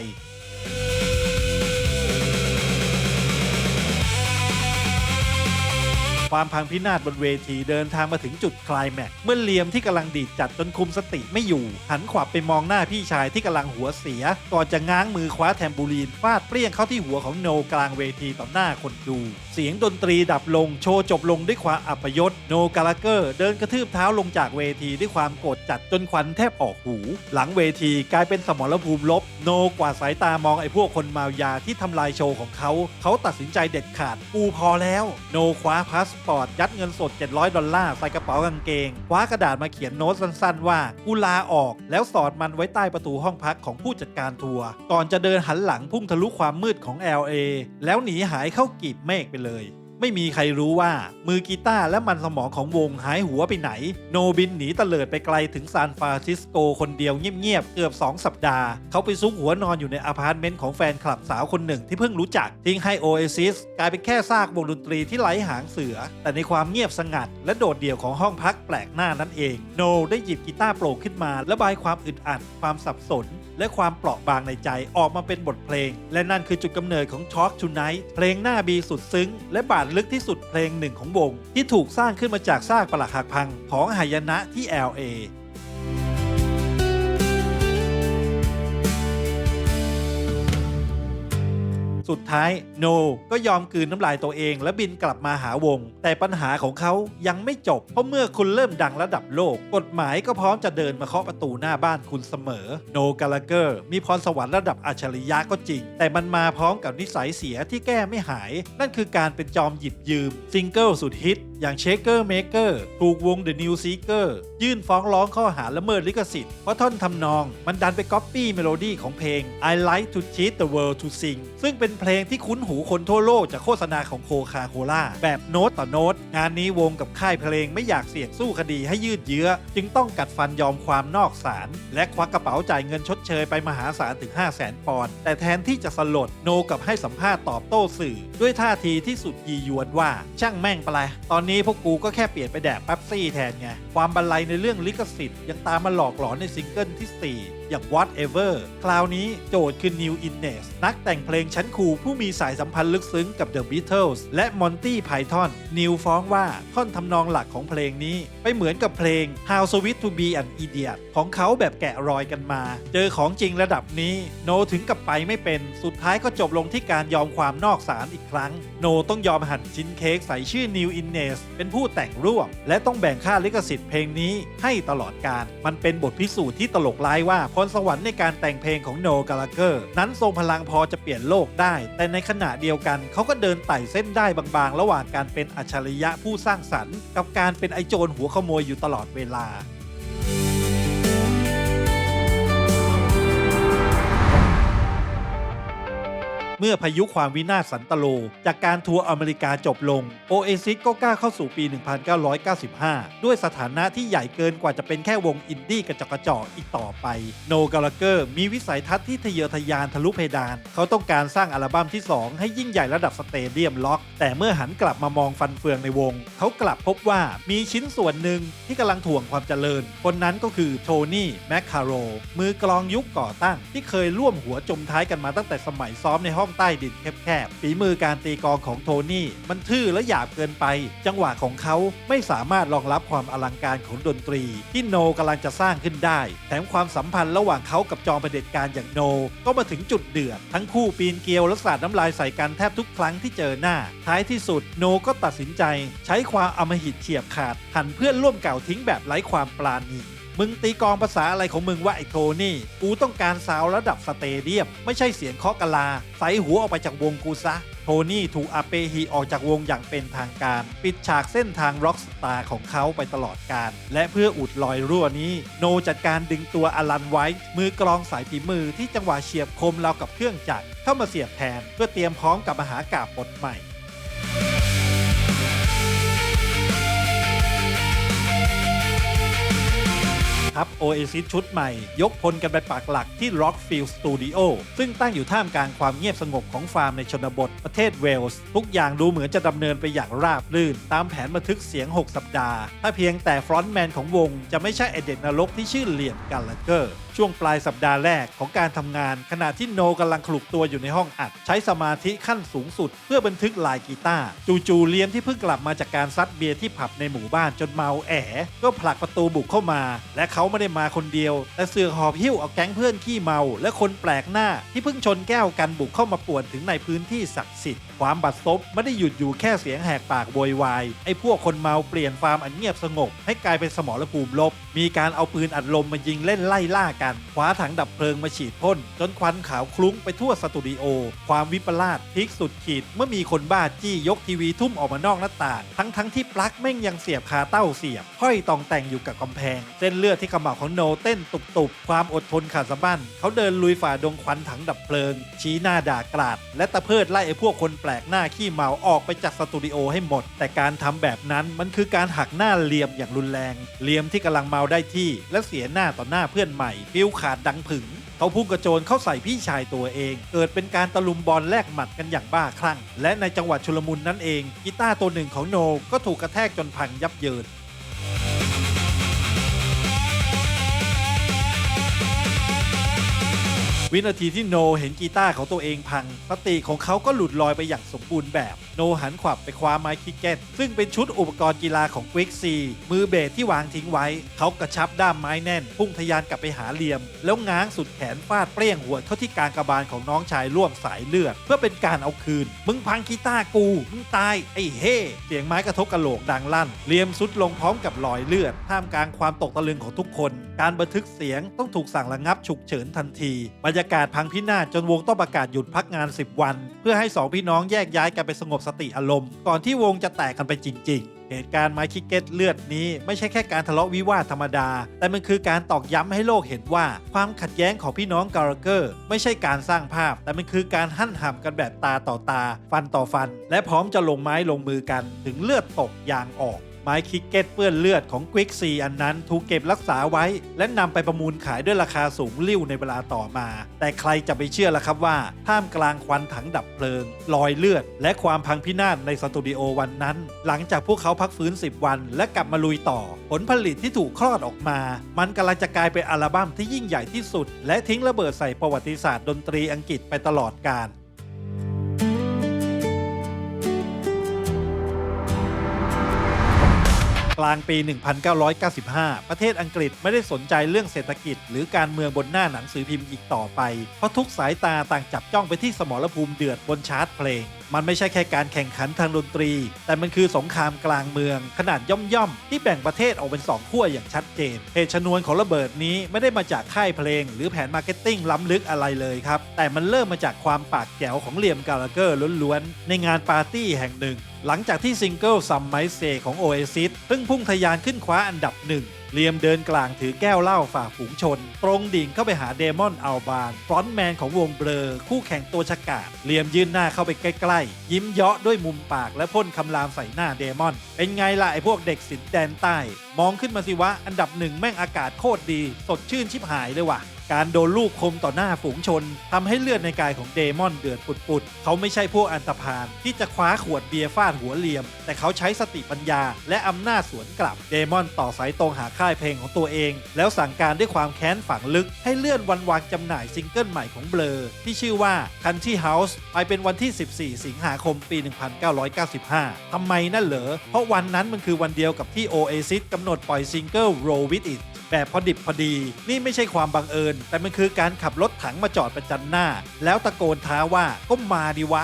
ความพังพินาศบนเวทีเดินทางมาถึงจุดไคลแม็กซ์เมื่อเลียมที่กำลังดีดจัดจนคุมสติไม่อยู่หันขวับไปมองหน้าพี่ชายที่กำลังหัวเสียก่อนจะง้างมือคว้าแทมบูรีนฟาดเปรี้ยงเข้าที่หัวของโนกลางเวทีต่อหน้าคนดูเสียงดนตรีดับลงโชว์จบลงด้วยความอัปยศโนกาลาเกอร์เดินกระทืบเท้าลงจากเวทีด้วยความโกรธจัดจนควันแทบออกหูหลังเวทีกลายเป็นสมรภูมิลบโนกวาดสายตามองไอ้พวกคนเมายาที่ทำลายโชว์ของเขาตัดสินใจเด็ดขาดกูพอแล้วโนคว้าพาสปอร์ตยัดเงินสด$700ใส่กระเป๋ากางเกงคว้ากระดาษมาเขียนโน้ตสั้นๆว่ากูลาออกแล้วสอดมันไว้ใต้ประตูห้องพักของผู้จัดการทัวร์ก่อนจะเดินหันหลังพุ่งทะลุความมืดของ LA แล้วหนีหายเข้ากีบเมฆไปเลยไม่มีใครรู้ว่ามือกีตาร์และมันสมองของวงหายหัวไปไหนโนบินหนีเตลิดไปไกลถึงซานฟรานซิสโกคนเดียวเงียบๆเกือบ2 สัปดาห์เขาไปซุกหัวนอนอยู่ในอพาร์ตเมนต์ของแฟนคลับสาวคนหนึ่งที่เพิ่งรู้จักทิ้งให้ Oasis กลายเป็นแค่ซากวงดนตรีที่ไร้หางเสือแต่ในความเงียบสงัดและโดดเดี่ยวของห้องพักแปลกหน้านั่นเองโนได้หยิบกีตาร์โปร่งขึ้นมาระบายความอึดอัดความสับสนและความเปราะบางในใจออกมาเป็นบทเพลงและนั่นคือจุดกำเนิดของ Talk Tonight เพลงหน้าบีสุดซึ้งและบาดลึกที่สุดเพลงหนึ่งของวงที่ถูกสร้างขึ้นมาจากซากปรักหักพังของหายนะที่ LAสุดท้ายโนก็ยอมกลืนน้ำลายตัวเองและบินกลับมาหาวงแต่ปัญหาของเขายังไม่จบเพราะเมื่อคุณเริ่มดังระดับโลกกฎหมายก็พร้อมจะเดินมาเคาะประตูหน้าบ้านคุณเสมอโนกาลาเกอร์มีพรสวรรค์ระดับอัจฉริยะก็จริงแต่มันมาพร้อมกับนิสัยเสียที่แก้ไม่หายนั่นคือการเป็นจอมหยิบยืมซิงเกิลสุดฮิตอย่าง Shaker Maker ถูกวง The New Seeker ยื่นฟ้องร้องข้อหาละเมิดลิขสิทธิ์เพราะท่อนทำนองมันดันไปก๊อปปี้เมโลดี้ของเพลง I Like to Teach the World to Sing ซึ่งเป็นเพลงที่คุ้นหูคนทั่วโลกจากโฆษณาของโคคาโคล่าแบบโน้ตต่อโน้ตงานนี้วงกับค่ายเพลงไม่อยากเสี่ยงสู้คดีให้ยืดเยื้อจึงต้องกัดฟันยอมความนอกศาลและควักกระเป๋าจ่ายเงินชดเชยไปมหาศาลถึง 500,000 ปอนด์แต่แทนที่จะสลดโนกับให้สัมภาษณ์ตอบโต้สื่อด้วยท่าทีที่สุดยียวนว่าช่างแม่งไปเลยตอนนี้พวกกูก็แค่เปลี่ยนไปแดกเป๊ปซี่แทนไงความบันไลในเรื่องลิขสิทธิ์ยังตามมาหลอกหลอนในซิงเกิลที่ 4อย่าง Whatever คราวนี้โจทย์คือ Neil Innes นักแต่งเพลงชั้นคูลผู้มีสายสัมพันธ์ลึกซึ้งกับ The Beatles และ Monty Python นิวฟ้องว่าท่อนทำนองหลักของเพลงนี้ไปเหมือนกับเพลง How Sweet to Be an Idiot ของเขาแบบแกะรอยกันมาเจอของจริงระดับนี้โนถึงกับไปไม่เป็นสุดท้ายก็จบลงที่การยอมความนอกศาลอีกครั้งโนต้องยอมหั่นชิ้นเค้กใส่ชื่อ Neil Innes เป็นผู้แต่งร่วมและต้องแบ่งค่าลิขสิทธิ์เพลงนี้ให้ตลอดกาลมันเป็นบทพิสูจน์ที่ตลกร้ายว่าพรสวรรค์ในการแต่งเพลงของโนกาลาเกอร์นั้นทรงพลังพอจะเปลี่ยนโลกได้แต่ในขณะเดียวกันเขาก็เดินไต่เส้นได้บางๆระหว่างการเป็นอัจฉริยะผู้สร้างสรรค์กับการเป็นไอโจรหัวขโมยอยู่ตลอดเวลา เมื่อพายุความวินาศสันตโลจากการทัวร์อเมริกาจบลง Oasis ก็ก้าวเข้าสู่ปี 1995 ด้วยสถานะที่ใหญ่เกินกว่าจะเป็นแค่วงอินดี้กระจอกกระจอกอีกต่อไปโนกาลาเกอร์มีวิสัยทัศน์ที่ทะเยอทะยานทะลุเพดานเขาต้องการสร้างอัลบั้มที่ 2 ให้ยิ่งใหญ่ระดับสเตเดียมล็อกแต่เมื่อหันกลับมามองฟันเฟืองในวงเขากลับพบว่ามีชิ้นส่วนหนึ่งที่กำลังถ่วงความเจริญคนนั้นก็คือโทนี่แมคคาโรมือกลองยุคก่อตั้งที่เคยร่วมหัวจมท้ายกันมาตั้งแต่สมัยซ้อมในห้องใต้ดินแคบๆฝีมือการตีกลองของโทนี่มันทื่อและหยาบเกินไปจังหวะของเขาไม่สามารถรองรับความอลังการของดนตรีที่โนกำลังจะสร้างขึ้นได้แถมความสัมพันธ์ระหว่างเขากับจอมเผด็จการอย่างโนก็มาถึงจุดเดือดทั้งคู่ปีนเกลียวและสาดน้ำลายใส่กันแทบทุกครั้งที่เจอหน้าท้ายที่สุดโนก็ตัดสินใจใช้ความอำมหิตเฉียบขาดหั่นเพื่อนร่วมเก่าทิ้งแบบไร้ความปราณีมึงตีกลองภาษาอะไรของมึงวะไอ้โทนี่กูต้องการซาวระดับสเตเดียมไม่ใช่เสียงเคาะกะลาใส่หัวออกไปจากวงกูซะโทนี่ถูกอาเปฮีออกจากวงอย่างเป็นทางการปิดฉากเส้นทางร็อกสตาร์ของเขาไปตลอดกาลและเพื่ออุดรอยรั่วนี้โนจัดการดึงตัวอลันไวท์มือกลองสายฝีมือที่จังหวะเฉียบคมราวกับเครื่องจักรเข้ามาเสียบแทนเพื่อเตรียมพร้อมกับมหากาพย์บทใหม่ครับ Oasis ชุดใหม่ยกพลกันไปปักหลักที่ Rockfield Studio ซึ่งตั้งอยู่ท่ามกลางความเงียบสงบของฟาร์มในชนบทประเทศเวลส์ทุกอย่างดูเหมือนจะดำเนินไปอย่างราบรื่นตามแผนบันทึกเสียง6 สัปดาห์ถ้าเพียงแต่ฟรอนต์แมนของวงจะไม่ใช่ไอเด็กนรกที่ชื่อเลียม กาลาเกอร์ ช่วงปลายสัปดาห์แรกของการทำงานขณะที่โนกำลังขลุกตัวอยู่ในห้องอัดใช้สมาธิขั้นสูงสุดเพื่อบันทึกลายกีตาร์จู่ๆเลียมที่เพิ่งกลับมาจากการซัดเบียร์ที่ผับในหมู่บ้านจนเมาแอ๋ก็ผลักประตูบุกเข้ามาและเขาไม่ได้มาคนเดียวแต่เสือกหอบหิ้วเอาแก๊งเพื่อนขี้เมาและคนแปลกหน้าที่เพิ่งชนแก้วกันบุกเข้ามาป่วนถึงในพื้นที่ศักดิ์สิทธิ์ความบัดซบไม่ได้หยุดอยู่แค่เสียงแหกปากโวยวายไอ้พวกคนเมาเปลี่ยนฟาร์มอันเงียบสงบให้กลายเป็นสมรภูมิรบมีการเอาปืนอัดลมมายิงเล่นไล่ล่ากันคว้าถังดับเพลิงมาฉีดพ่นจนควันขาวคลุ้งไปทั่วสตูดิโอความวิปลาสพลิกสุดขีดเมื่อมีคนบ้าจี้ยกทีวีทุ่มออกมานอกหน้าต่างทั้งที่ปลั๊กแม่งยังเสียบคาเต้าเสียบห้อยตองแต่งอยู่กับกำแพงเส้นเลือดที่ขมับของโนเต้นตุบๆความอดทนขาดสะบั้นเขาเดินลุยฝ่าดงควันถังดับเพลิงชี้หน้าด่ากราดและตะเพิดไล่ไอ้พวกคนแปลกหน้าขี้เมาออกไปจากสตูดิโอให้หมดแต่การทำแบบนั้นมันคือการหักหน้าเลียมอย่างรุนแรงเลียมที่กำลังเมาได้ที่และเสียหน้าต่อหน้าเพื่อนใหม่ฟิวขาดดังผึ่งเขาพุ่งกระโจนเข้าใส่พี่ชายตัวเองเกิดเป็นการตะลุมบอลแลกหมัดกันอย่างบ้าคลั่งและในจังหวะชุลมุนนั้นเองกีตาร์ตัวหนึ่งของโนก็ถูกกระแทกจนพังยับเยินวินาทีที่โนเห็นกีตาร์ของตัวเองพังสติของเขาก็หลุดลอยไปอย่างสมบูรณ์แบบโนหันขวับไปคว้าไม้คริกเก็ตซึ่งเป็นชุดอุปกรณ์กีฬาของควิกซีมือเบสที่วางทิ้งไว้เขากระชับด้ามไม้แน่นพุ่งทะยานกลับไปหาเหลี่ยมแล้วง้างสุดแขนฟาดเปรี้ยงหัวเข้าที่กลางกระบาลของน้องชายร่วมสายเลือดเพื่อเป็นการเอาคืนมึงพังกีตาร์กูมึงตายไอ้เฮ่เสียงไม้กระทบกระโหลกดังลั่นเหลี่ยมสุดลงพร้อมกับรอยเลือดท่ามกลางความตกตะลึงของทุกคนการบันทึกเสียงต้องถูกสั่งระงับฉุกเฉินทันทีบรรยากาศพังพินาศจนวงต้องประกาศหยุดพักงาน10 วันเพื่อให้2พี่น้องแยกย้ายกันไปสงบสติอารมณ์ก่อนที่วงจะแตกกันไปจริงๆเหตุการณ์ไม้คริกเก็ตเลือดนี้ไม่ใช่แค่การทะเลาะวิวาทธรรมดาแต่มันคือการตอกย้ำให้โลกเห็นว่าความขัดแย้งของพี่น้องกาลาเกอร์ไม่ใช่การสร้างภาพแต่มันคือการหั่นหั่มกันแบบตาต่อตาฟันต่อฟันและพร้อมจะลงไม้ลงมือกันถึงเลือดตกยางออกไม้คริกเก็ตเปื้อนเลือดของควิกซีอันนั้นถูกเก็บรักษาไว้และนำไปประมูลขายด้วยราคาสูงลิ่วในเวลาต่อมาแต่ใครจะไปเชื่อล่ะครับว่าท่ามกลางควันถังดับเพลิงรอยเลือดและความพังพินาศในสตูดิโอวันนั้นหลังจากพวกเขาพักฟื้น10 วันและกลับมาลุยต่อผลผลิตที่ถูกคลอดออกมามันกำลังจะกลายเป็นอัลบั้มที่ยิ่งใหญ่ที่สุดและทิ้งระเบิดใส่ประวัติศาสตร์ดนตรีอังกฤษไปตลอดกาลกลางปี 1995 ประเทศอังกฤษไม่ได้สนใจเรื่องเศรษฐกิจหรือการเมืองบนหน้าหนังสือพิมพ์อีกต่อไปเพราะทุกสายตาต่างจับจ้องไปที่สมรภูมิเดือดบนชาร์ตเพลงมันไม่ใช่แค่การแข่งขันทางดนตรีแต่มันคือสงครามกลางเมืองขนาดย่อมๆที่แบ่งประเทศออกเป็น2 ขั้วอย่างชัดเจนเหตุชนวนของระเบิดนี้ไม่ได้มาจากค่ายเพลงหรือแผนมาร์เก็ตติ้งล้ำลึกอะไรเลยครับแต่มันเริ่มมาจากความปากแจ๋วของเลียมกาลาเกอร์ล้วนๆในงานปาร์ตี้แห่งหนึ่งหลังจากที่ซิงเกิล Some Might Say ของ Oasis เพิ่งพุ่งทะยานขึ้นคว้าอันดับ 1เลียมเดินกลางถือแก้วเหล้าฝ่าฝูงชนตรงดิ่งเข้าไปหาเดมอนอัลบานฟรอนต์แมนของวงเบลอคู่แข่งตัวฉกาจเลียมยื่นหน้าเข้าไปใกล้ๆยิ้มเยาะด้วยมุมปากและพ่นคำรามใส่หน้าเดมอนเป็นไงล่ะไอ้พวกเด็กสินแดนใต้มองขึ้นมาสิวะอันดับ 1แม่งอากาศโคตรดีสดชื่นชิบหายเลยว่ะการโดนลูกคมต่อหน้าฝูงชนทำให้เลือดในกายของเดมอนเดือดปุดๆเขาไม่ใช่พวกอันธพาลที่จะคว้าขวดเบียร์ฟาดหัวเลียมแต่เขาใช้สติปัญญาและอำนาจสวนกลับเดมอนต่อสายตรงหาค่ายเพลงของตัวเองแล้วสั่งการด้วยความแค้นฝังลึกให้เลื่อนวันวางจำหน่ายซิงเกิลใหม่ของเบลอที่ชื่อว่า Country House ไปเป็นวันที่ 14 สิงหาคมปี 1995 ทำไมนั่นเหรอเพราะวันนั้นมันคือวันเดียวกับที่ Oasis กำหนดปล่อยซิงเกิล Roll With Itแบบพอดิบพอดีนี่ไม่ใช่ความบังเอิญแต่มันคือการขับรถถังมาจอดประจันหน้าแล้วตะโกนท้าว่าก็มาดิวะ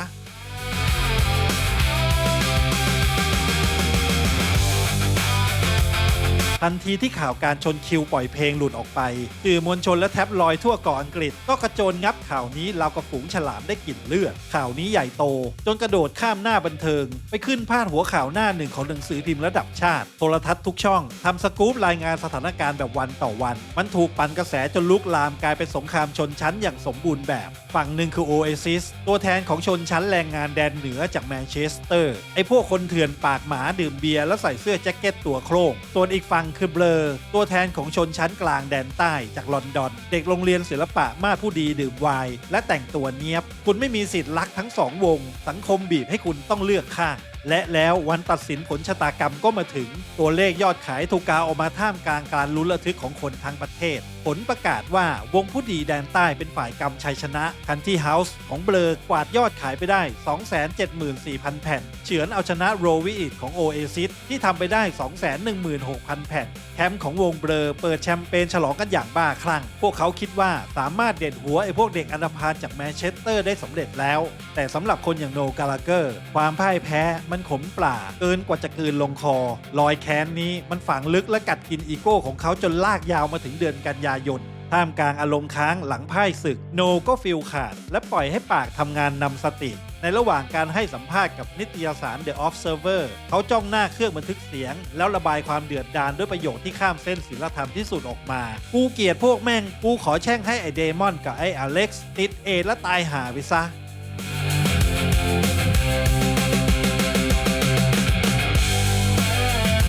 ทันทีที่ข่าวการชนคิวปล่อยเพลงหลุดออกไปสื่อมวลชนและแท็บลอยด์ทั่วเกาะอังกฤษก็กระโจนงับข่าวนี้ราวกับฝูงฉลามได้กลิ่นเลือดข่าวนี้ใหญ่โตจนกระโดดข้ามหน้าบันเทิงไปขึ้นพาดหัวข่าวหน้าหนึ่งของหนังสือพิมพ์ระดับชาติโทรทัศน์ทุกช่องทำสกู๊ปรายงานสถานการณ์แบบวันต่อวันมันถูกปั่นกระแสจนลุกลามกลายเป็นสงครามชนชั้นอย่างสมบูรณ์แบบฝั่งหนึ่งคือ Oasis ตัวแทนของชนชั้นแรงงานแดนเหนือจากแมนเชสเตอร์ไอ้พวกคนเถื่อนปากหมาดื่มเบียร์แล้วใส่เสื้อแจ็คเก็ตตัวโคร่งส่วนอีกฝั่งคือเบลอตัวแทนของชนชั้นกลางแดนใต้จากลอนดอนเด็กโรงเรียนศิลปะมาผู้ดีดื่มไวน์และแต่งตัวเนียบคุณไม่มีสิทธิ์รักทั้งสองวงสังคมบีบให้คุณต้องเลือกข้าง และแล้ววันตัดสินผลชะตากรรมก็มาถึงตัวเลขยอดขายถูกกาออกมาท่ามกลางการลุ้นระทึกของคนทั้งประเทศผลประกาศว่าวงผู้ดีแดนใต้เป็นฝ่ายกำชัยชนะคันที่เฮาส์ของเบลอกวาดยอดขายไปได้ 274,000 แผ่นเฉือนเอาชนะโรวิอิดของโอเอซิสที่ทำไปได้ 216,000 แผ่นแคมป์ของวงเบลอเปิดแชมเปญฉลองกันอย่างบ้าคลั่งพวกเขาคิดว่าสามารถเด็ดหัวไอ้พวกเด็กอันธพาลจากแมนเชสเตอร์ได้สำเร็จแล้วแต่สำหรับคนอย่างโนกาลาเกอร์ความพ่ายแพ้มันขมปล่าเกินกว่าจะกลืนลงคอรอยแค้นนี้มันฝังลึกและกัดกินอีโก้ของเขาจนลากยาวมาถึงเดือนกันยายนท่ามกลางอารมณ์ค้างหลังพ่ายศึกโนก็ฟิลขาดและปล่อยให้ปากทำงานนำสติในระหว่างการให้สัมภาษณ์กับนิตยสาร The Observer เขาจ้องหน้าเครื่องบันทึกเสียงแล้วระบายความเดือดดาลด้วยประโยคที่ข้ามเส้นศีลธรรมที่สุดออกมากูเกลียดพวกแม่งกูขอแช่งให้ไอเดมอนกับไออเล็กซ์ติดเอและตายหาไปซะ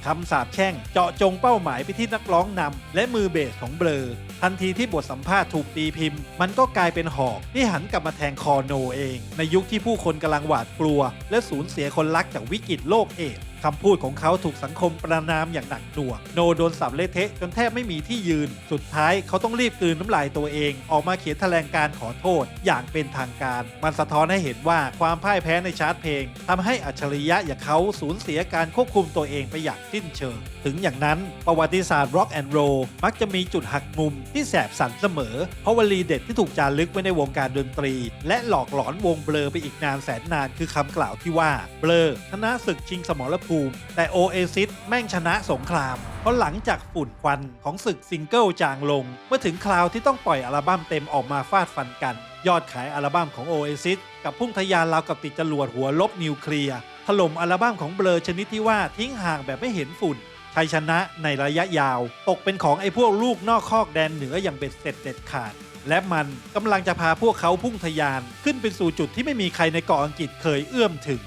คำสาปแช่งเจาะจงเป้าหมายไปที่นักร้องนำและมือเบสของเบลอทันทีที่บทสัมภาษณ์ถูกตีพิมพ์มันก็กลายเป็นหอกที่หันกลับมาแทงคอโนเองในยุคที่ผู้คนกำลังหวาดกลัวและสูญเสียคนรักจากวิกฤตโรคเอดส์คำพูดของเขาถูกสังคมประณามอย่างหนักหน่วงโนโดนสับเละเทะจนแทบไม่มีที่ยืนสุดท้ายเขาต้องรีบกลืนน้ำลายตัวเองออกมาเขียนแถลงการขอโทษอย่างเป็นทางการมันสะท้อนให้เห็นว่าความพ่ายแพ้ในชาร์ตเพลงทำให้อัจฉริยะอย่างเขาสูญเสียการควบคุมตัวเองไปอย่างสิ้นเชิงถึงอย่างนั้นประวัติศาสตร์ร็อกแอนด์โรลมักจะมีจุดหักมุมที่แสบสันเสมอเพราะวลีเด็ดที่ถูกจารึกไว้ในวงการดนตรีและหลอกหลอนวงเบลอไปอีกนานแสนนานคือคำกล่าวที่ว่าเบลอชนะศึกชิงสมรภูมิแต่โอเอซิสแม่งชนะสงครามเพราะหลังจากฝุ่นควันของศึกซิงเกิลจางลงเมื่อถึงคราวที่ต้องปล่อยอัลบั้มเต็มออกมาฟาดฟันกันยอดขายอัลบั้มของโอเอซิสกับพุ่งทะยานราวกับติดจรวดหัวลบนิวเคลียร์ถล่มอัลบั้มของเบลอชนิดที่ว่าทิ้งห่างแบบไม่เห็นฝุ่นชัยชนะในระยะยาวตกเป็นของไอ้พวกลูกนอกคอกแดนเหนืออย่างเบ็ดเสร็จเด็ดขาดและมันกำลังจะพาพวกเขาพุ่งทะยานขึ้นไปสู่จุดที่ไม่มีใครในเกาะอังกฤษเคยเอื้อมถึง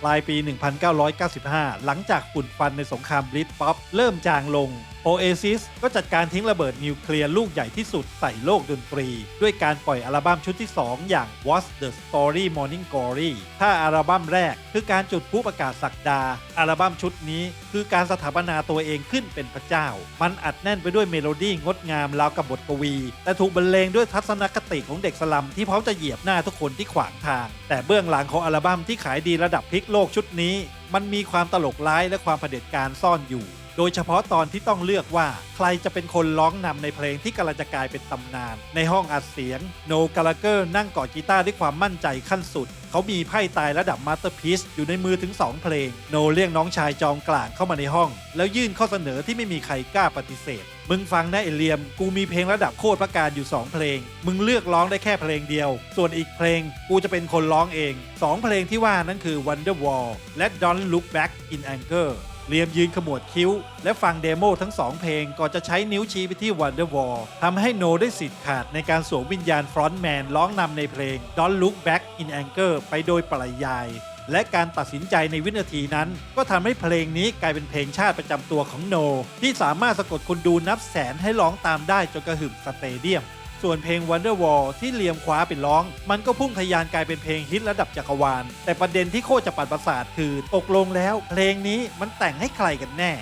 ปลายปี 1995 หลังจากฝุ่นควันในสงครามบริตป๊อปเริ่มจางลงโอเอซิสก็จัดการทิ้งระเบิดนิวเคลียร์ลูกใหญ่ที่สุดใส่โลกดนตรีด้วยการปล่อยอัลบั้มชุดที่ 2 อย่าง What's the Story Morning Glory ถ้าอัลบั้มแรกคือการจุดพลุประกาศศักดาอัลบั้มชุดนี้คือการสถาปนาตัวเองขึ้นเป็นพระเจ้ามันอัดแน่นไปด้วยเมโลดี้งดงามราวกับบทกวีแต่ถูกบรรเลงด้วยทัศนคติของเด็กสลัมที่พร้อมจะเหยียบหน้าทุกคนที่ขวางทางแต่เบื้องหลังของอัลบั้มที่ขายดีระดับพลิกโลกชุดนี้มันมีความตลกร้ายและความเผด็จการซ่อนอยู่โดยเฉพาะตอนที่ต้องเลือกว่าใครจะเป็นคนร้องนำในเพลงที่กำลังจะกลายเป็นตำนานในห้องอัดเสียงโนกาลาเกอร์นั่งกอดกีตาร์ด้วยความมั่นใจขั้นสุดเขามีไพ่ตายระดับมาสเตอร์พีซอยู่ในมือถึง2เพลงโนเรียกน้องชายจอมกลางเข้ามาในห้องแล้วยื่นข้อเสนอที่ไม่มีใครกล้าปฏิเสธมึงฟังนะเอเลียมกูมีเพลงระดับโคตรประการอยู่2เพลงมึงเลือกร้องได้แค่เพลงเดียวส่วนอีกเพลงกูจะเป็นคนร้องเอง2เพลงที่ว่านั้นคือ Wonderwall และ Don't Look Back in Angerเลียมยืนขมวดคิ้วและฟังเดโมทั้ง2เพลงก่อนจะใช้นิ้วชี้ไปที่ Wonderwall ทำให้โนได้สิทธิ์ขาดในการสวมวิญญาณฟรอนต์แมนร้องนำในเพลง Don't Look Back in Anger ไปโดยปริยายและการตัดสินใจในวินาทีนั้นก็ทำให้เพลงนี้กลายเป็นเพลงชาติประจำตัวของโนที่สามารถสะกดคนดูนับแสนให้ร้องตามได้จนกระหึ่มสเตเดียมส่วนเพลง Wonderwall ที่เลียมคว้าไปร้องมันก็พุ่งทะยานกลายเป็นเพลงฮิตระดับจักรวาลแต่ประเด็นที่โคตรจะปั่นประสาทคือตกลงแล้วเพลงนี้มันแต่งให้ใครกันแน่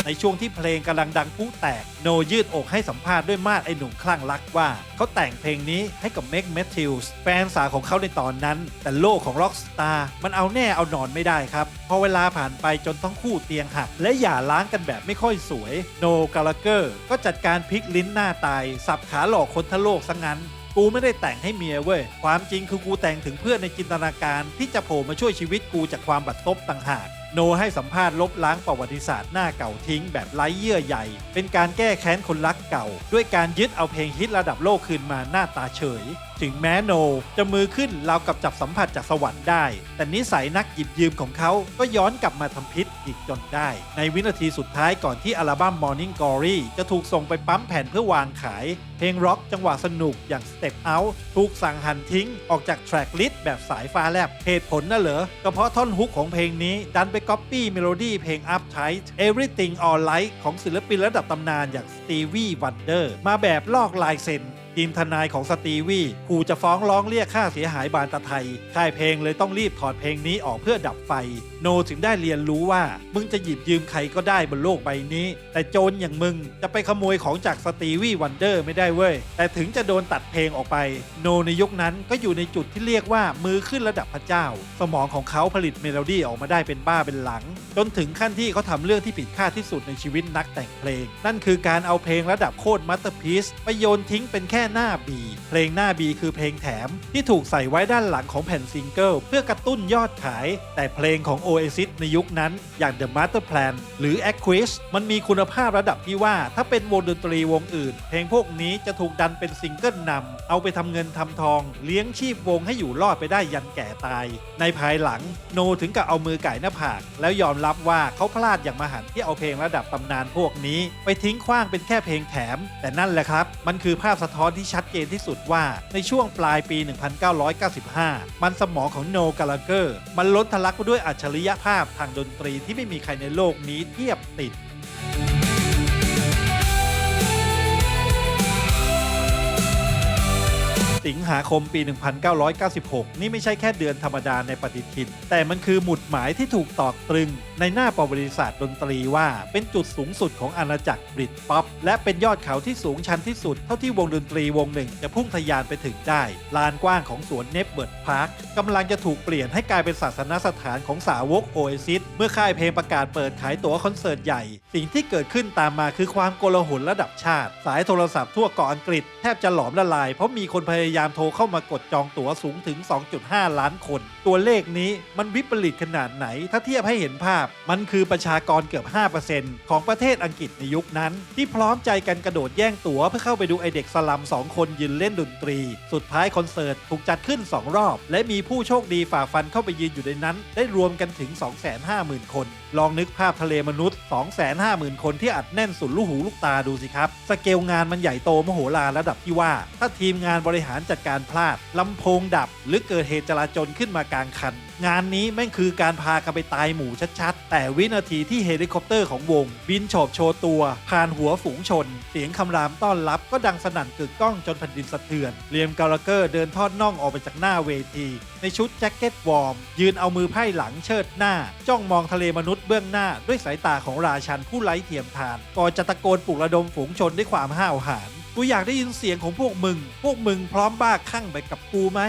ในช่วงที่เพลงกำลังดังพุแตกโนยืดอกให้สัมภาษณ์ด้วยมาดไอหนุ่มคลั่งรักว่าเขาแต่งเพลงนี้ให้กับเมกแมทธิวส์แฟนสาวของเขาในตอนนั้นแต่โลกของร็อกสตาร์มันเอาแน่เอานอนไม่ได้ครับพอเวลาผ่านไปจนทั้งคู่เตียงหักและหย่าร้างกันแบบไม่ค่อยสวยโนกาลาเกอร์ก็จัดการพลิกลิ้นหน้าตายสับขาหลอกคนทั้งโลกซะงั้นกูไม่ได้แต่งให้เมียเว้ยความจริงคือกูแต่งถึงเพื่อนในจินตนาการที่จะโผล่มาช่วยชีวิตกูจากความบัดซบต่างหากโนให้สัมภาษณ์ลบล้างประวัติศาสตร์หน้าเก่าทิ้งแบบไร้เยื่อใยเป็นการแก้แค้นคนรักเก่าด้วยการยึดเอาเพลงฮิตระดับโลกคืนมาหน้าตาเฉยถึงแม้โนจะมือขึ้นราวกับจับสัมผัสจากสวรรค์ได้แต่นิสัยนักหยิบยืมของเขาก็ย้อนกลับมาทำพิษอีกจนได้ในวินาทีสุดท้ายก่อนที่อัลบั้ม Morning Glory จะถูกส่งไปปั๊มแผ่นเพื่อวางขายเพลงร็อกจังหวะสนุกอย่าง Step Out ถูกสั่งหั่นทิ้งออกจากแทร็กลิสต์แบบสายฟ้าแลบเหตุผลน่ะเหรอก็เพราะท่อนฮุกของเพลงนี้ดันไป ก๊อปปี้เมโลดี้เพลง Uptight Everything Alright ของศิลปินระดับตำนานอย่าง Stevie Wonder มาแบบลอกลายเซ็นทีมทนายของสตีวีขู่จะฟ้องร้องเรียกค่าเสียหายบานตะไทยค่ายเพลงเลยต้องรีบถอดเพลงนี้ออกเพื่อดับไฟโนถึงได้เรียนรู้ว่ามึงจะหยิบยืมใครก็ได้บนโลกใบนี้แต่โจรอย่างมึงจะไปขโมยของจากสตีวีวันเดอร์ไม่ได้เว้ยแต่ถึงจะโดนตัดเพลงออกไปโนในยุคนั้นก็อยู่ในจุดที่เรียกว่ามือขึ้นระดับพระเจ้าสมองของเขาผลิตเมโลดี้ออกมาได้เป็นบ้าเป็นหลังจนถึงขั้นที่เขาทำเรื่องที่ผิดคาดที่สุดในชีวิตนักแต่งเพลงนั่นคือการเอาเพลงระดับโคตรมัสเตอร์พีซไปโยนทิ้งเป็นแค่หน้าบีเพลงหน้า B คือเพลงแถมที่ถูกใส่ไว้ด้านหลังของแผ่นซิงเกิลเพื่อกระตุ้นยอดขายแต่เพลงของ Oasis ในยุคนั้นอย่าง The Master Plan หรือ Aquis มันมีคุณภาพระดับที่ว่าถ้าเป็นวงดนตรีวงอื่นเพลงพวกนี้จะถูกดันเป็นซิงเกิลนำเอาไปทำเงินทำทองเลี้ยงชีพวงให้อยู่รอดไปได้ยันแก่ตายในภายหลังโนถึงกับเอามือไก่หน้าผากแล้วยอมรับว่าเขาพลาดอย่างมหันต์ที่เอาเพลงระดับตำนานพวกนี้ไปทิ้งขว้างเป็นแค่เพลงแถมแต่นั่นแหละครับมันคือภาพสะท้อนที่ชัดเจนที่สุดว่าในช่วงปลายปี 1995 มันสมองของโนกาลาเกอร์มันล้นทะลักไปด้วยอัจฉริยภาพทางดนตรีที่ไม่มีใครในโลกนี้เทียบติดสิงหาคมปี 1996 นี่ไม่ใช่แค่เดือนธรรมดาในปฏิทินแต่มันคือหมุดหมายที่ถูกตอกตรึงในหน้าประวัติศาสตร์ดนตรีว่าเป็นจุดสูงสุดของอาณาจักรบริตป๊อปและเป็นยอดเขาที่สูงชันที่สุดเท่าที่วงดนตรีวงหนึ่งจะพุ่งทะยานไปถึงได้ลานกว้างของสวนเนฟเบิร์ดพาร์คกำลังจะถูกเปลี่ยนให้กลายเป็นศาสนสถานของสาวกโอเอซิสเมื่อค่ายเพลงประกาศเปิดขายตั๋วคอนเสิร์ตใหญ่สิ่งที่เกิดขึ้นตามมาคือความโกลาหลระดับชาติสายโทรศัพท์ทั่วเกาะอังกฤษแทบจะหลอมละลายเพราะมีคนพยายามโทรเข้ามากดจองตั๋วสูงถึง 2.5 ล้านคนตัวเลขนี้มันวิปริตขนาดไหนถ้าเทียบให้เห็นภาพมันคือประชากรเกือบ 5% ของประเทศอังกฤษในยุคนั้นที่พร้อมใจกันกระโดดแย่งตั๋วเพื่อเข้าไปดูไอเด็กสลัม2 คนยืนเล่นดนตรีสุดท้ายคอนเสิร์ตถูกจัดขึ้น2 รอบและมีผู้โชคดีฝ่าฟันเข้าไปยืนอยู่ในนั้นได้รวมกันถึง 250,000 คนลองนึกภาพทะเลมนุษย์ 250,000 คนที่อัดแน่นสุดลูกหูลูกตาดูสิครับสเกลงานมันใหญ่โตมโหฬารระดับที่ว่าถ้าทีมงานบริหารจัดการพลาดลำโพงดับหรือเกิดเหตุจลาจลขึ้นมากลางคันงานนี้แม่งคือการพากันไปตายหมู่ชัดๆแต่วินาทีที่เฮลิคอปเตอร์ของวงบินโฉบโชว์ตัวผ่านหัวฝูงชนเสียงคำรามต้อนรับก็ดังสนั่นกึกก้องจนแผ่นดินสะเทือนเลียมกาลาเกอร์เดินทอดน่องออกไปจากหน้าเวทีในชุดแจ็คเก็ตวอร์มยืนเอามือไพ่หลังเชิดหน้าจ้องมองทะเลมนุษย์เบื้องหน้าด้วยสายตาของราชันผู้ไร้เทียมทานก่อนจะตะโกนปลุกระดมฝูงชนด้วยความห้าวหาญกูอยากได้ยินเสียงของพวกมึงพร้อมบ้าคลั่งไปกับกูไหม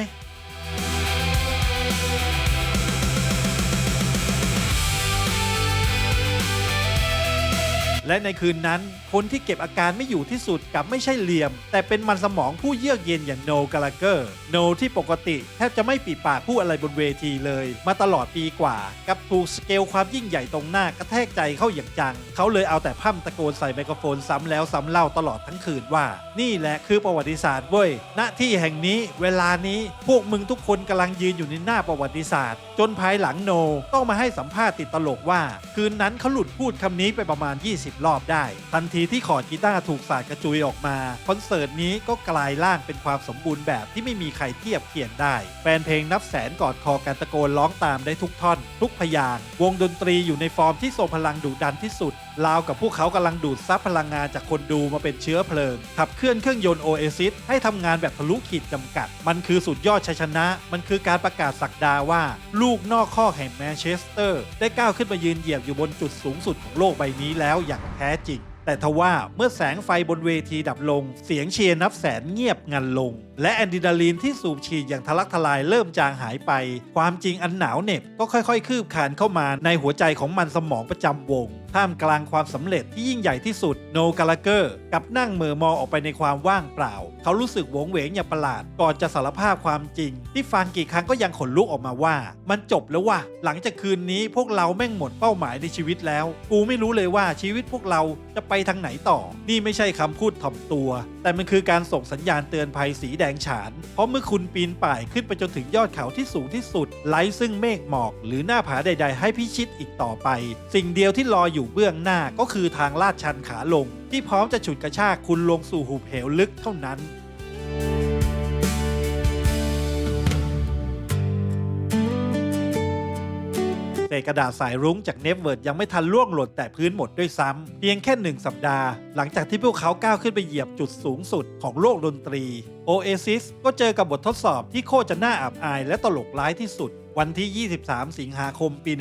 และในคืนนั้นคนที่เก็บอาการไม่อยู่ที่สุดกับไม่ใช่เหลี่ยมแต่เป็นมันสมองผู้เยือกเย็นอย่างโนกาลาเกอร์โนที่ปกติแทบจะไม่ปีปากพูดอะไรบนเวทีเลยมาตลอดปีกว่ากับถูกสเกลความยิ่งใหญ่ตรงหน้ากระแทกใจเข้าอย่างจังเขาเลยเอาแต่พร่ำตะโกนใส่ไมโครโฟนซ้ำแล้วซ้ำเล่าตลอดทั้งคืนว่านี่แหละคือประวัติศาสตร์เว้ยณที่แห่งนี้เวลานี้พวกมึงทุกคนกำลังยืนอยู่ในหน้าประวัติศาสตร์จนภายหลังโนต้องมาให้สัมภาษณ์ติดตลกว่าคืนนั้นเขาหลุดพูดคำนี้ไปประมาณ20 รอบได้ทันทีที่คอร์ดกีตาร์ถูกสาดกระจุยออกมาคอนเสิร์ตนี้ก็กลายร่างเป็นความสมบูรณ์แบบที่ไม่มีใครเทียบเคียงได้แฟนเพลงนับแสนกอดคอกันตะโกนร้องตามได้ทุกท่อนทุกพยางค์วงดนตรีอยู่ในฟอร์มที่ทรงพลังดุดันที่สุดราวกับพวกเขากำลังดูดซับพลังงานจากคนดูมาเป็นเชื้อเพลิงขับเคลื่อนเครื่องยนต์โอเอซิสให้ทำงานแบบทะลุขีดจำกัดมันคือสุดยอดชัยชนะมันคือการประกาศศักดาว่าลูกนอกคอกแห่งแมนเชสเตอร์ได้ก้าวขึ้นมายืนเหยียบอยู่บนจุดสูงสุดของโลกใบนี้แล้วอย่างแท้จริงแต่ทว่าเมื่อแสงไฟบนเวทีดับลงเสียงเชียร์นับแสนเงียบงันลงและแอนดรีนาลีนที่สูบฉีดอย่างทะลักทลายเริ่มจางหายไปความจริงอันหนาวเหน็บก็ค่อยๆคืบคลานเข้ามาในหัวใจของมันสมองประจำวงท่ามกลางความสำเร็จที่ยิ่งใหญ่ที่สุดโนกาลาเกอร์กับนั่งเหม่อมองออกไปในความว่างเปล่าเขารู้สึกโหวงเหวงอย่างประหลาดก่อนจะสารภาพความจริงที่ฟังกี่ครั้งก็ยังขนลุกออกมาว่ามันจบแล้วว่ะหลังจากคืนนี้พวกเราแม่งหมดเป้าหมายในชีวิตแล้วกูไม่รู้เลยว่าชีวิตพวกเราจะไปทางไหนต่อนี่ไม่ใช่คำพูดถ่อมตัวแต่มันคือการส่งสัญญาณเตือนภัยสีแดงฉานเพราะเมื่อคุณปีนป่ายขึ้นไปจนถึงยอดเขาที่สูงที่สุดไร้ซึ่งเมฆหมอกหรือหน้าผาใดๆให้พิชิตอีกต่อไปสิ่งเดียวที่รออยู่เบื้องหน้าก็คือทางลาดชันขาลงที่พร้อมจะฉุดกระชากคุณลงสู่หุบเหวลึกเท่านั้นเ ศษกระดาษสายรุ้งจากเนฟเวิร์ดยังไม่ทันล่วงหล่นแต่พื้นหมดด้วยซ้ำเพียงแค่1 สัปดาห์หลังจากที่พวกเขาก้าวขึ้นไปเหยียบจุดสูงสุดของโลกดนตรี Oasis ก็เจอกับบททดสอบที่โคตรจะน่าอับอายและตลกร้ายที่สุดวันที่ 23 สิงหาคม ปี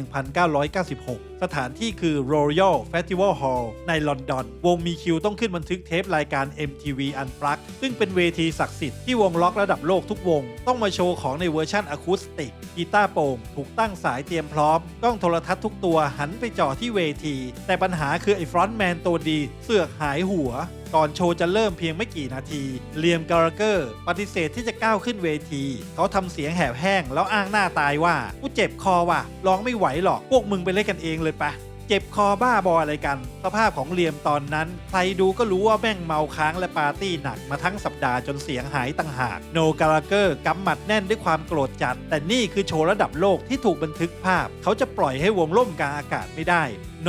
1996 สถานที่คือ Royal Festival Hall ในลอนดอน วงมีคิวต้องขึ้นบันทึกเทปรายการ MTV Unplugged ซึ่งเป็นเวทีศักดิ์สิทธิ์ที่วงล็อกระดับโลกทุกวงต้องมาโชว์ของในเวอร์ชันอะคูสติกกีตาร์โปร่งถูกตั้งสายเตรียมพร้อมกล้องโทรทัศน์ทุกตัวหันไปจ่อที่เวทีแต่ปัญหาคือไอ้ฟรอนต์แมนตัวดีเสือกหายหัวก่อนโชว์จะเริ่มเพียงไม่กี่นาทีเลียมกาลาเกอร์ปฏิเสธที่จะก้าวขึ้นเวทีเขาทำเสียงแหบแห้งแล้วอ้างหน้าตายว่ากูเจ็บคอว่ะร้องไม่ไหวหรอกพวกมึงไปเล่นกันเองเลยปะเจ็บคอบ้าบออะไรกันสภาพของเลียมตอนนั้นใครดูก็รู้ว่าแม่งเมาค้างและปาร์ตี้หนักมาทั้งสัปดาห์จนเสียงหายต่างหากโนกาลาเกอร์กำหมัดแน่นด้วยความโกรธจัดแต่นี่คือโชว์ระดับโลกที่ถูกบันทึกภาพเขาจะปล่อยให้วงล่มกลางอากาศไม่ได้โน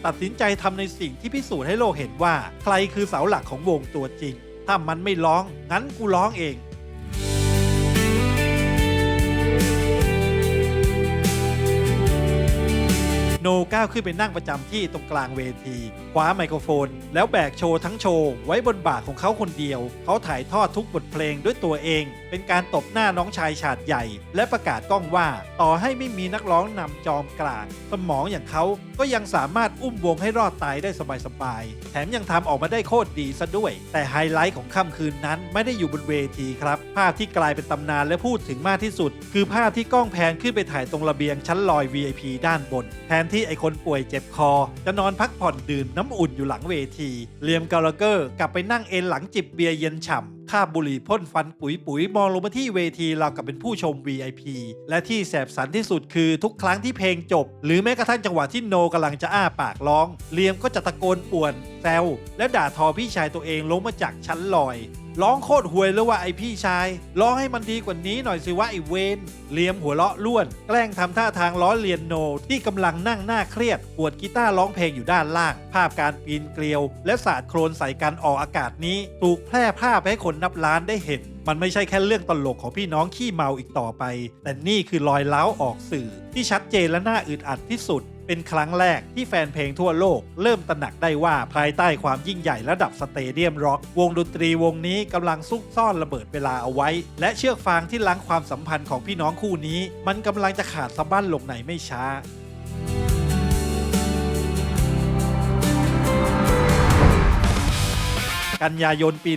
ตัดสินใจทำในสิ่งที่พิสูจน์ให้โลกเห็นว่าใครคือเสาหลักของวงตัวจริงถ้ามันไม่ร้องงั้นกูร้องเองโนก้าวขึ้นไปนั่งประจำที่ตรงกลางเวทีคว้าไมโครโฟนแล้วแบกโชว์ทั้งโชว์ไว้บนบ่าของเขาคนเดียวเขาถ่ายทอดทุกบทเพลงด้วยตัวเองเป็นการตบหน้าน้องชายฉาดใหญ่และประกาศกล้องว่าต่อให้ไม่มีนักร้องนำจอมกลางสมองอย่างเขาก็ยังสามารถอุ้มวงให้รอดตายได้สบายๆแถมยังทำออกมาได้โคตรดีซะด้วยแต่ไฮไลท์ของค่ำคืนนั้นไม่ได้อยู่บนเวทีครับภาพที่กลายเป็นตำนานและพูดถึงมากที่สุดคือภาพที่กล้องแพนขึ้นไปถ่ายตรงระเบียงชั้นลอย VIP ด้านบนแทนที่ไอคนป่วยเจ็บคอจะนอนพักผ่อนดื่มน้ำอุ่นอยู่หลังเวทีเลียมกาลาเกอร์กลับไปนั่งเอนหลังจิบเบียร์เย็นฉ่ำคาบบุหรี่พ่นฟันปุ๋ยมองลงมาที่เวทีเรากับเป็นผู้ชม VIP และที่แสบสันที่สุดคือทุกครั้งที่เพลงจบหรือแม้กระทั่งจังหวะที่โนกำลังจะอ้าปากร้องเลียมก็จะตะโกนป่วนแซวและด่าทอพี่ชายตัวเองลงมาจากชั้นลอยร้องโคตรห่วยเลยว่าไอพี่ชายร้องให้มันดีกว่านี้หน่อยสิว่าไอเวนเลียมหัวเราะล้วนแกล้งทำท่าทางล้อเลียนโนที่กำลังนั่งหน้าเครียดปวดกีตาร์ร้องเพลงอยู่ด้านล่างภาพการปีนเกลียวและสาดโครนใส่กันออกอากาศนี้ถูกแพร่ภาพให้คนนับล้านได้เห็นมันไม่ใช่แค่เรื่องตลกของพี่น้องขี้เมาอีกต่อไปแต่นี่คือรอยร้าวออกสื่อที่ชัดเจนและน่าอึดอัดที่สุดเป็นครั้งแรกที่แฟนเพลงทั่วโลกเริ่มตระหนักได้ว่าภายใต้ความยิ่งใหญ่ระดับสเตเดียมร็อกวงดนตรีวงนี้กำลังซุกซ่อนระเบิดเวลาเอาไว้และเชือกฟางที่ล้างความสัมพันธ์ของพี่น้องคู่นี้มันกำลังจะขาดสะบั้นลงในไม่ช้ากันยายนปี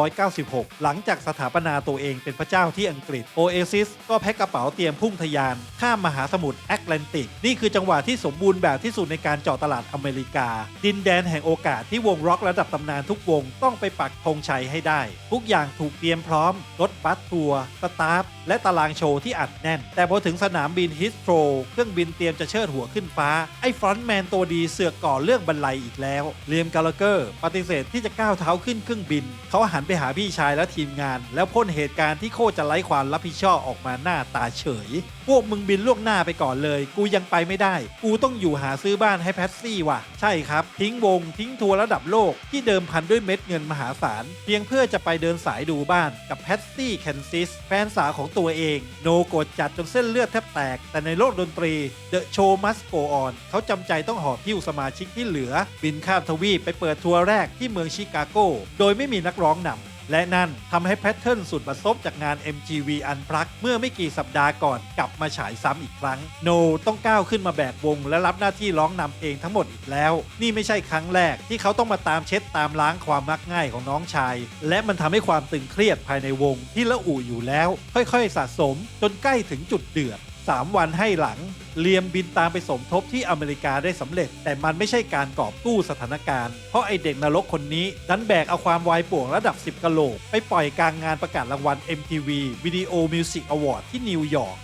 1996 หลังจากสถาปนาตัวเองเป็นพระเจ้าที่อังกฤษ Oasis ก็แพ็คกระเป๋าเตรียมพุ่งทะยานข้ามมหาสมุทรแอตแลนติกนี่คือจังหวะที่สมบูรณ์แบบที่สุดในการเจาะตลาดอเมริกาดินแดนแห่งโอกาสที่วงร็อกระดับตำนานทุกวงต้องไปปักธงชัยให้ได้ทุกอย่างถูกเตรียมพร้อมรถบัสทัวร์สตาฟและตารางโชว์ที่อัดแน่นแต่พอถึงสนามบินฮิสโตรเครื่องบินเตรียมจะเชิดหัวขึ้นฟ้าไอ้ฟรอนต์แมนตัวดีเสือกก่อเรื่องบรรลัยอีกแล้วเลียมกาลาเกอร์ปฏิเสธที่จะก้าวเท้าขึ้นเครื่องบินเขาหันไปหาพี่ชายและทีมงานแล้วพ่นเหตุการณ์ที่โคตรจะไร้ความรับผิดชอบออกมาหน้าตาเฉยพวกมึงบินล่วงหน้าไปก่อนเลยกูยังไปไม่ได้กูต้องอยู่หาซื้อบ้านให้แพทซี่ว่ะใช่ครับทิ้งวงทิ้งทัวร์ระดับโลกที่เดิมพันด้วยเม็ดเงินมหาศาลเพียงเพื่อจะไปเดินสายดูบ้านกับแพทซี่แคนซิสแฟนสาวของตัวเองโนโกรธจัดจนเส้นเลือดแทบแตกแต่ในโลกดนตรี The Show Must Go On เขาจำใจต้องหอบหิ้วสมาชิกที่เหลือบินข้ามทวีปไปเปิดทัวร์แรกที่เมืองชิคาโกโดยไม่มีนักร้องนำและนั่นทำให้แพทเทิร์นสุดประสบจากงาน MTV Unplugged เมื่อไม่กี่สัปดาห์ก่อนกลับมาฉายซ้ำอีกครั้งโนต้องก้าวขึ้นมาแบกวงและรับหน้าที่ร้องนำเองทั้งหมดอีกแล้วนี่ไม่ใช่ครั้งแรกที่เขาต้องมาตามเช็ดตามล้างความมักง่ายของน้องชายและมันทำให้ความตึงเครียดภายในวงที่ละอุอยู่แล้วค่อยๆสะสมจนใกล้ถึงจุดเดือด3 วันให้หลังเลียมบินตามไปสมทบที่อเมริกาได้สำเร็จแต่มันไม่ใช่การกอบกู้สถานการณ์เพราะไอเด็กนรกคนนี้ดันแบกเอาความวายป่วงระดับ10 กะโหลกไปปล่อยกลางงานประกาศรางวัล MTV Video Music Award ที่นิวยอร์ก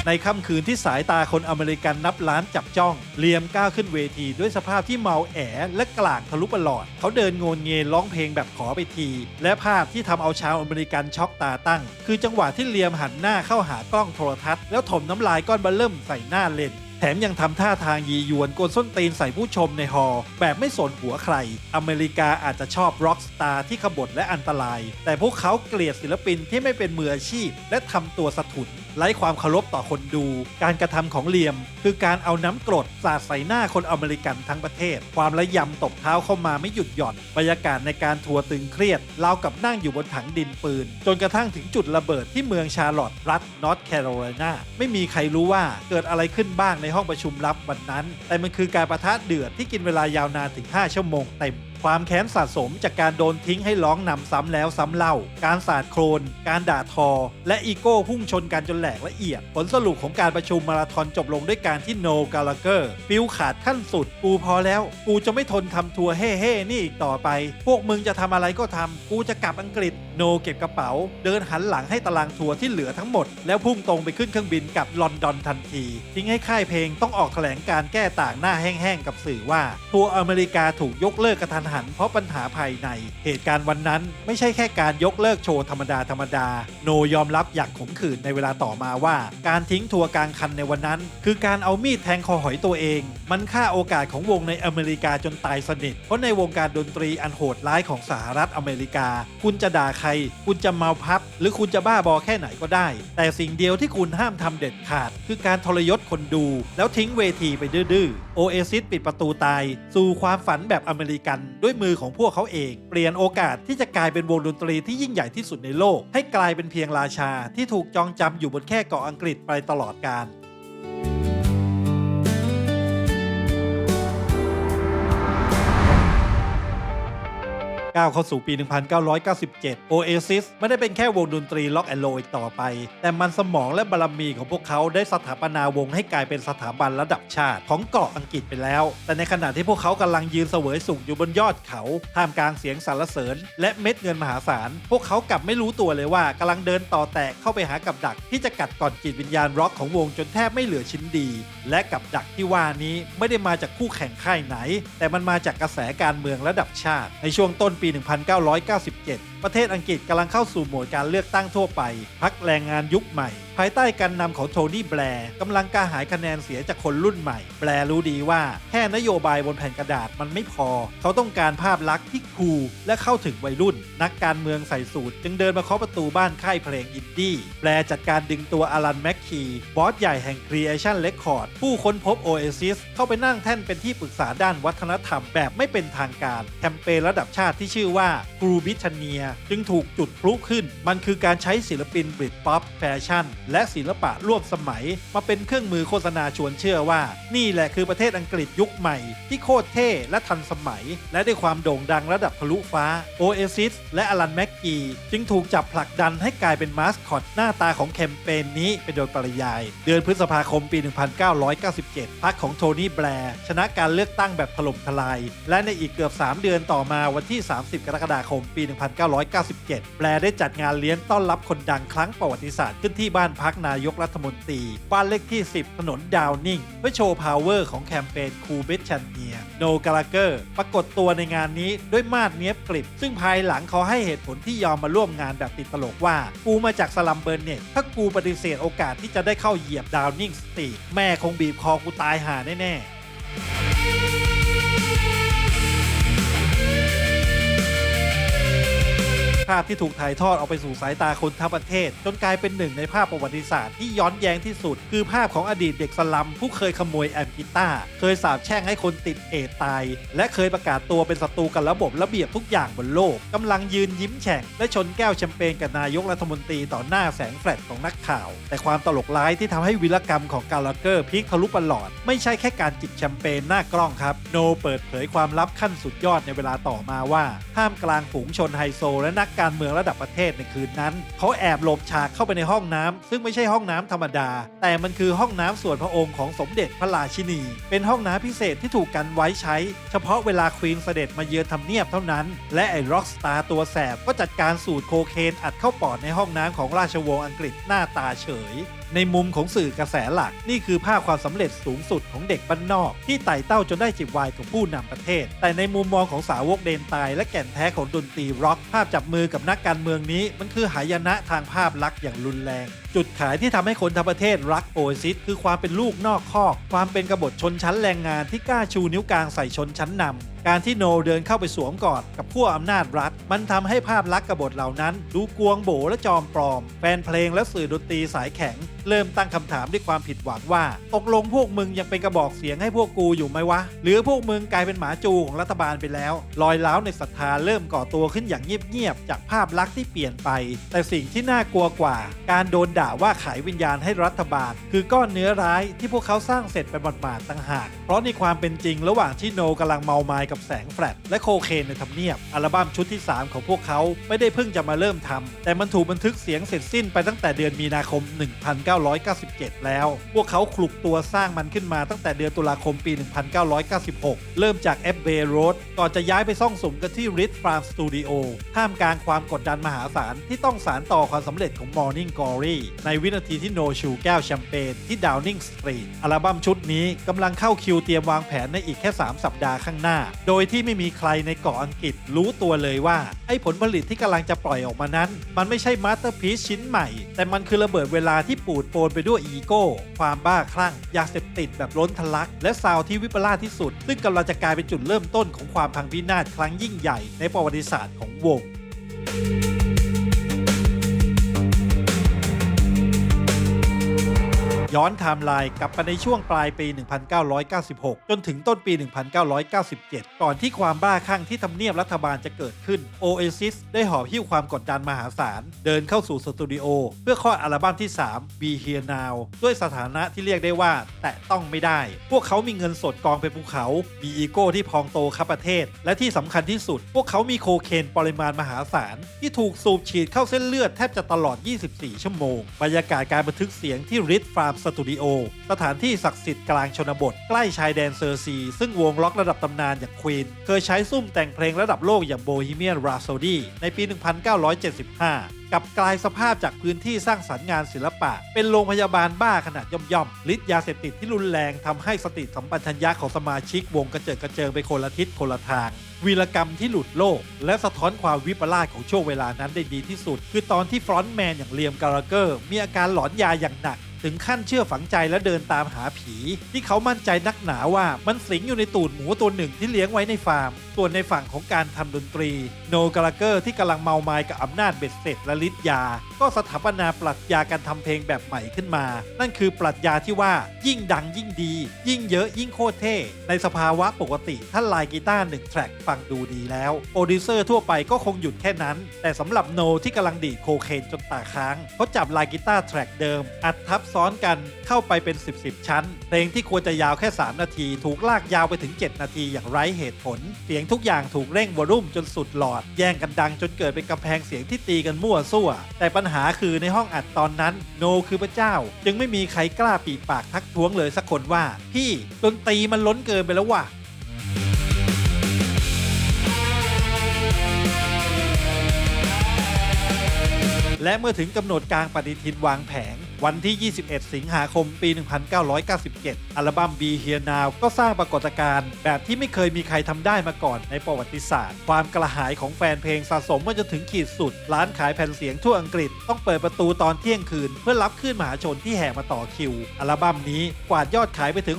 ในค่ำคืนที่สายตาคนอเมริกันนับล้านจับจ้องเลียมก้าวขึ้นเวทีด้วยสภาพที่เมาแอและกลางทะลุปลอดเขาเดินโงนเงยร้องเพลงแบบขอไปทีและภาพที่ทำเอาชาวอเมริกันช็อกตาตั้งคือจังหวะที่เลียมหันหน้าเข้าหากล้องโทรทัศน์แล้วถมน้ำลายก้อนเบิ่มใส่หน้าเลน แถมยังทำท่าทางยียวนกวนส้นตีนใส่ผู้ชมในฮอลล์แบบไม่สนหัวใครอเมริกาอาจจะชอบร็อกสตาร์ที่ขบถและอันตรายแต่พวกเขาเกลียดศิลปินที่ไม่เป็นมืออาชีพและทำตัวสะทุนไร้ความเคารพต่อคนดูการกระทำของเหลี่ยมคือการเอาน้ำกรดสาดใส่หน้าคนอเมริกันทั้งประเทศความระยำตบเท้าเข้ามาไม่หยุดหย่อนบรรยากาศในการทัวร์ตึงเครียดราวกับนั่งอยู่บนถังดินปืนจนกระทั่งถึงจุดระเบิดที่เมืองชาร์ลอตต์รัฐนอร์ทแคโรไลนาไม่มีใครรู้ว่าเกิดอะไรขึ้นบ้างในห้องประชุมลับวันนั้นแต่มันคือการปะทะเดือดที่กินเวลายาวนานถึง5 ชั่วโมงเต็มความแค้นสะสมจากการโดนทิ้งให้ร้องนำซ้ำแล้วซ้ำเล่าการสาดโคลนการด่าทอและอีโก้พุ่งชนกันจนแหลกละเอียดผลสรุปของการประชุมมาราธอนจบลงด้วยการที่โนกาลาเกอร์ฟิลขาดขั้นสุดกูพอแล้วกูจะไม่ทนทำทัวร์เฮ่ๆนี่อีกต่อไปพวกมึงจะทำอะไรก็ทำกูจะกลับอังกฤษโนเก็บกระเป๋าเดินหันหลังให้ตารางทัวร์ที่เหลือทั้งหมดแล้วพุ่งตรงไปขึ้นเครื่องบินกับลอนดอนทันทีทิ้งให้ค่ายเพลงต้องออกแถลงการแก้ต่างหน้าแห้งๆกับสื่อว่าทัวร์อเมริกาถูกยกเลิกกระทันหันเพราะปัญหาภายในเหตุการณ์วันนั้นไม่ใช่แค่การยกเลิกโชว์ธรรมดาโนยอมรับอย่างขมขื่นในเวลาต่อมาว่าการทิ้งทัวร์กลางคันในวันนั้นคือการเอามีดแทงคอหอยตัวเองมันฆ่าโอกาสของวงในอเมริกาจนตายสนิทเพราะในวงการดนตรีอันโหดร้ายของสหรัฐอเมริกาคุณจะด่าใครคุณจะเมาพับหรือคุณจะบ้าบอแค่ไหนก็ได้แต่สิ่งเดียวที่คุณห้ามทำเด็ดขาดคือการทรยศคนดูแล้วทิ้งเวทีไปดื้อๆโอเอซิสปิดประตูตายสู่ความฝันแบบอเมริกันด้วยมือของพวกเขาเองเปลี่ยนโอกาสที่จะกลายเป็นวงดนตรีที่ยิ่งใหญ่ที่สุดในโลกให้กลายเป็นเพียงราชาที่ถูกจองจำอยู่บนแค่เกาะอังกฤษไปตลอดกาลก้าวเข้าสู่ปี 1997 Oasis ไม่ได้เป็นแค่วงดนตรีล็อกแอนด์โรลอีกต่อไปแต่มันสมองและบารมีของพวกเขาได้สถาปนาวงให้กลายเป็นสถาบันระดับชาติของเกาะอังกฤษไปแล้วแต่ในขณะที่พวกเขากำลังยืนเสวยสุขอยู่บนยอดเขาท่ามกลางเสียงสรรเสริญและเม็ดเงินมหาศาลพวกเขากลับไม่รู้ตัวเลยว่ากำลังเดินต่อแตกเข้าไปหากับดักที่จะกัดก่อนจิตวิญญาณร็อกของวงจนแทบไม่เหลือชิ้นดีและกับดักที่ว่านี้ไม่ได้มาจากคู่แข่งค่ายไหนแต่มันมาจากกระแสการเมืองระดับชาติในช่วงต้นปี 1997 ประเทศอังกฤษกำลังเข้าสู่โหมดการเลือกตั้งทั่วไปพรรคแรงงานยุคใหม่ภายใต้การนำของโทนี่แบร์กำลังกระหายคะแนนเสียจากคนรุ่นใหม่แบร์รู้ดีว่าแค่นโยบายบนแผ่นกระดาษมันไม่พอเขาต้องการภาพลักษณ์ที่คูลและเข้าถึงวัยรุ่นนักการเมืองใส่สูทจึงเดินมาเคาะประตูบ้านค่ายเพลงอินดี้แบร์จัดการดึงตัวอลันแม็กคีบอสใหญ่แห่ง Creation Record ผู้ค้นพบ Oasis เข้าไปนั่งแท่นเป็นที่ปรึกษาด้านวัฒนธรรมแบบไม่เป็นทางการแคมเปญระดับชาติที่ชื่อว่า True Britannia จึงถูกจุดพลุขึ้นมันคือการใช้ศิลปินบริตป๊อปแฟชั่นและศิลปะร่วมสมัยมาเป็นเครื่องมือโฆษณาชวนเชื่อว่านี่แหละคือประเทศอังกฤษยุคใหม่ที่โคตรเท่และทันสมัยและด้วยความโด่งดังระดับทะลุฟ้า Oasis และอลันแม็กกีจึงถูกจับผลักดันให้กลายเป็นมาสคอตหน้าตาของแคมเปญนี้เป็นโดยปริยายเดือนพฤษภาคมปี 1997 พรรคของโทนี่แบร์ชนะการเลือกตั้งแบบถล่มทลายและในอีกเกือบ3 เดือนต่อมาวันที่ 30 กรกฎาคมปี 1997 แบร์ได้จัดงานเลี้ยงต้อนรับคนดังครั้งประวัติศาสตร์ขึ้นที่บ้านพักนายกรัฐมนตรีบ้านเลขที่ 10 ถนนดาวนิงเพื่อโชว์พาวเวอร์ของแคมเปญคูเบชันเนียโนกาลาเกอร์ปรากฏตัวในงานนี้ด้วยมาดเนียบกริบซึ่งภายหลังเขาให้เหตุผลที่ยอมมาร่วมงานแบบติดตลกว่ากูมาจากสลัมเบอร์เน็ตถ้ากูปฏิเสธโอกาสที่จะได้เข้าเหยียบดาวนิงสตรีทแม่คงบีบคอกูตายห่าแน่ๆภาพที่ถูกถ่ายทอดออกไปสู่สายตาคนทั้งประเทศจนกลายเป็นหนึ่งในภาพประวัติศาสตร์ที่ย้อนแย้งที่สุดคือภาพของอดีตเด็กสลัมผู้เคยขโมยแอมป์กีตาร์เคยสาปแช่งให้คนติดเอดส์ตายและเคยประกาศตัวเป็นศัตรูกับระบบระเบียบทุกอย่างบนโลกกำลังยืนยิ้มแฉ่งและชนแก้วแชมเปญกับนายกรัฐมนตรีต่อหน้าแสงแฟลชของนักข่าวแต่ความตลกร้ายที่ทำให้วีรกรรมของกาลาเกอร์พีคทะลุปลอดไม่ใช่แค่การจิบแชมเปญหน้ากล้องครับโนเปิดเผยความลับขั้นสุดยอดในเวลาต่อมาว่าท่ามกลางฝูงชนไฮโซและนักการเมืองระดับประเทศในคืนนั้นเขาแอบหลบฉากเข้าไปในห้องน้ำซึ่งไม่ใช่ห้องน้ำธรรมดาแต่มันคือห้องน้ำส่วนพระองค์ของสมเด็จพระราชินีเป็นห้องน้ำพิเศษที่ถูกกันไว้ใช้เฉพาะเวลาควีนเสด็จมาเยือนทำเนียบเท่านั้นและไอ้ร็อกสตาร์ตัวแสบก็จัดการสูตรโคเคนอัดเข้าปอดในห้องน้ำของราชวงศ์อังกฤษหน้าตาเฉยในมุมของสื่อกระแสหลักนี่คือภาพความสำเร็จสูงสุดของเด็กบ้านนอกที่ไต่เต้าจนได้จิบวายกับผู้นำประเทศแต่ในมุมมองของสาวกเดนตายและแก่นแท้ของดนตรีร็อกภาพจับมือกับนักการเมืองนี้มันคือหายนะทางภาพลักษณ์อย่างรุนแรง จุดขายที่ทำให้คนทั้งประเทศรักโอเอซิสคือความเป็นลูกนอกคอกความเป็นกบฏชนชั้นแรงงานที่กล้าชูนิ้วกลางใส่ชนชั้นนำการที่โนเดินเข้าไปสวมกอดกับขั้วอำนาจรัฐมันทำให้ภาพลักษณ์กบฏเหล่านั้นดูกวงโบและจอมปลอมแฟนเพลงและสื่อดนตรีสายแข็งเริ่มตั้งคำถามด้วยความผิดหวังว่าตกลงพวกมึงยังเป็นกระบอกเสียงให้พวกกูอยู่ไหมวะหรือพวกมึงกลายเป็นหมาจูของรัฐบาลไปแล้วรอยร้าวในศรัทธาเริ่มก่อตัวขึ้นอย่างเงียบๆจากภาพลักษณ์ที่เปลี่ยนไปแต่สิ่งที่น่ากลัวกว่าการโดนด่าว่าขายวิญญาณให้รัฐบาลคือก้อนเนื้อร้ายที่พวกเขาสร้างเสร็จไปหมาดๆต่างหากเพราะในความเป็นจริงระหว่างที่โนกำลังเมามายกับแสงแฟลชและโคเคนในทำเนียบอัลบั้มชุดที่ 3 ของพวกเขาไม่ได้เพิ่งจะมาเริ่มทำแต่มันถูกบันทึกเสียงเสร็จสิ้นไปตั้งแต่เดือนมีนาคม 1997 แล้วพวกเขาคลุกตัวสร้างมันขึ้นมาตั้งแต่เดือนตุลาคมปี 1996 เริ่มจากแอปเบย์โรดก่อนจะย้ายไปซ่องสุมกันที่ Ritz Farm Studio ท่ามกลางความกดดันมหาศาลที่ต้องสานต่อความสำเร็จของ Morning Glory ในวินาทีที่โนชูแก้วแชมเปญที่ Downing Street อัลบั้มชุดนี้กำลังเข้าคิวเตรียมวางแผนในอีกแค่ 3 สัปดาห์ข้างหน้าโดยที่ไม่มีใครในเกาะอังกฤษรู้ตัวเลยว่าไอ้ผลผลิตที่กำลังจะปล่อยออกมานั้นมันไม่ใช่มาสเตอร์พีซชิ้นใหม่แต่มันคือระเบิดเวลาที่ปูดโปนไปด้วยอีโก้ความบ้าคลั่งยาเสพติดแบบล้นทะลักและซาวที่วิปลาสที่สุดซึ่งกำลังจะกลายเป็นจุดเริ่มต้นของความพังพินาศครั้งยิ่งใหญ่ในประวัติศาสตร์ของวงย้อนไทม์ไลน์กลับไปในช่วงปลายปี 1996 จนถึงต้นปี 1997 ก่อนที่ความบ้าคลั่งที่ทำเนียบรัฐบาลจะเกิดขึ้น Oasis ได้หอบหิ้วความกดดันมหาศาลเดินเข้าสู่สตูดิโอเพื่อคลอดอัลบั้มที่ 3 Be Here Now ด้วยสถานะที่เรียกได้ว่าแตะต้องไม่ได้พวกเขามีเงินสดกองเป็นภูเขามีอีโก้ที่พองโตครับประเทศและที่สำคัญที่สุดพวกเขามีโคเคนปริมาณมหาศาลที่ถูกสูบฉีดเข้าเส้นเลือดแทบจะตลอด 24 ชั่วโมงบรรยากาศการบันทึกเสียงที่ Ritz Farmสตูดิโอสถานที่ศักดิ์สิทธิ์กลางชนบทใกล้ชายแดนเซอร์ซีซึ่งวงล็อกระดับตำนานอย่างควีนเคยใช้ซุ่มแต่งเพลงระดับโลกอย่าง Bohemian Rhapsody ในปี 1975 กลับกลายสภาพจากพื้นที่สร้างสรรค์งานศิลปะเป็นโรงพยาบาลบ้าขนาดย่อมๆฤทธิ์ยาเสพติดที่รุนแรงทำให้สติสัมปชัญญะของสมาชิกวงกระเจิดกระเจิงไปคนละทิศคนละทางวีรกรรมที่หลุดโลกและสะท้อนความวิปลาสของช่วงเวลานั้นได้ดีที่สุดคือตอนที่ฟรอนต์แมนอย่างเลียม กาลาเกอร์มีอาการหลอนยาอย่างหนักถึงขั้นเชื่อฝังใจและเดินตามหาผีที่เขามั่นใจนักหนาว่ามันสิงอยู่ในตูดหมูตัวหนึ่งที่เลี้ยงไว้ในฟาร์มส่วนในฝั่งของการทำดนตรีโน กาลาเกอร์ที่กำลังเมามายกับอำนาจเบ็ดเสร็จและฤทธิ์ยาก็สถาปนาปรัชญาการทำเพลงแบบใหม่ขึ้นมานั่นคือปรัชญาที่ว่ายิ่งดังยิ่งดียิ่งเยอะยิ่งโคตรเท่ในสภาวะปกติถ้าลายกีตาร์1แทร็กฟังดูดีแล้วโปรดิวเซอร์ทั่วไปก็คงหยุดแค่นั้นแต่สำหรับโนที่กำลังดีดโคเคนจนตาค้างเขาจับลายกีตาร์แทร็กเดิมอัดทับซ้อนกันเข้าไปเป็น10ชั้นเพลงที่ควรจะยาวแค่3นาทีถูกลากยาวไปถึง7นาทีอย่างไร้เหตุผลเสียงทุกอย่างถูกเร่งวอลลุ่มจนสุดหลอดแย่งกันดังจนเกิดเป็นกำแพงเสียงที่ตีกันมั่วซั่วแต่ปัญหาคือในห้องอัดตอนนั้นโนคือพระเจ้าจึงไม่มีใครกล้าปีปากทักท้วงเลยสักคนว่าพี่ดนตรีมันล้นเกินไปแล้วว่ะและเมื่อถึงกำหนดการปฏิทินวางแผงวันที่ 21 สิงหาคม ปี 1997 อัลบั้ม Be Here Now ก็สร้างปรากฏการณ์แบบที่ไม่เคยมีใครทำได้มาก่อนในประวัติศาสตร์ความกระหายของแฟนเพลงสะสมมาจนถึงขีดสุดร้านขายแผ่นเสียงทั่วอังกฤษต้องเปิดประตูตอนเที่ยงคืนเพื่อรับคลื่นมหาชนที่แห่มาต่อคิวอัลบั้มนี้กวาดยอดขายไปถึง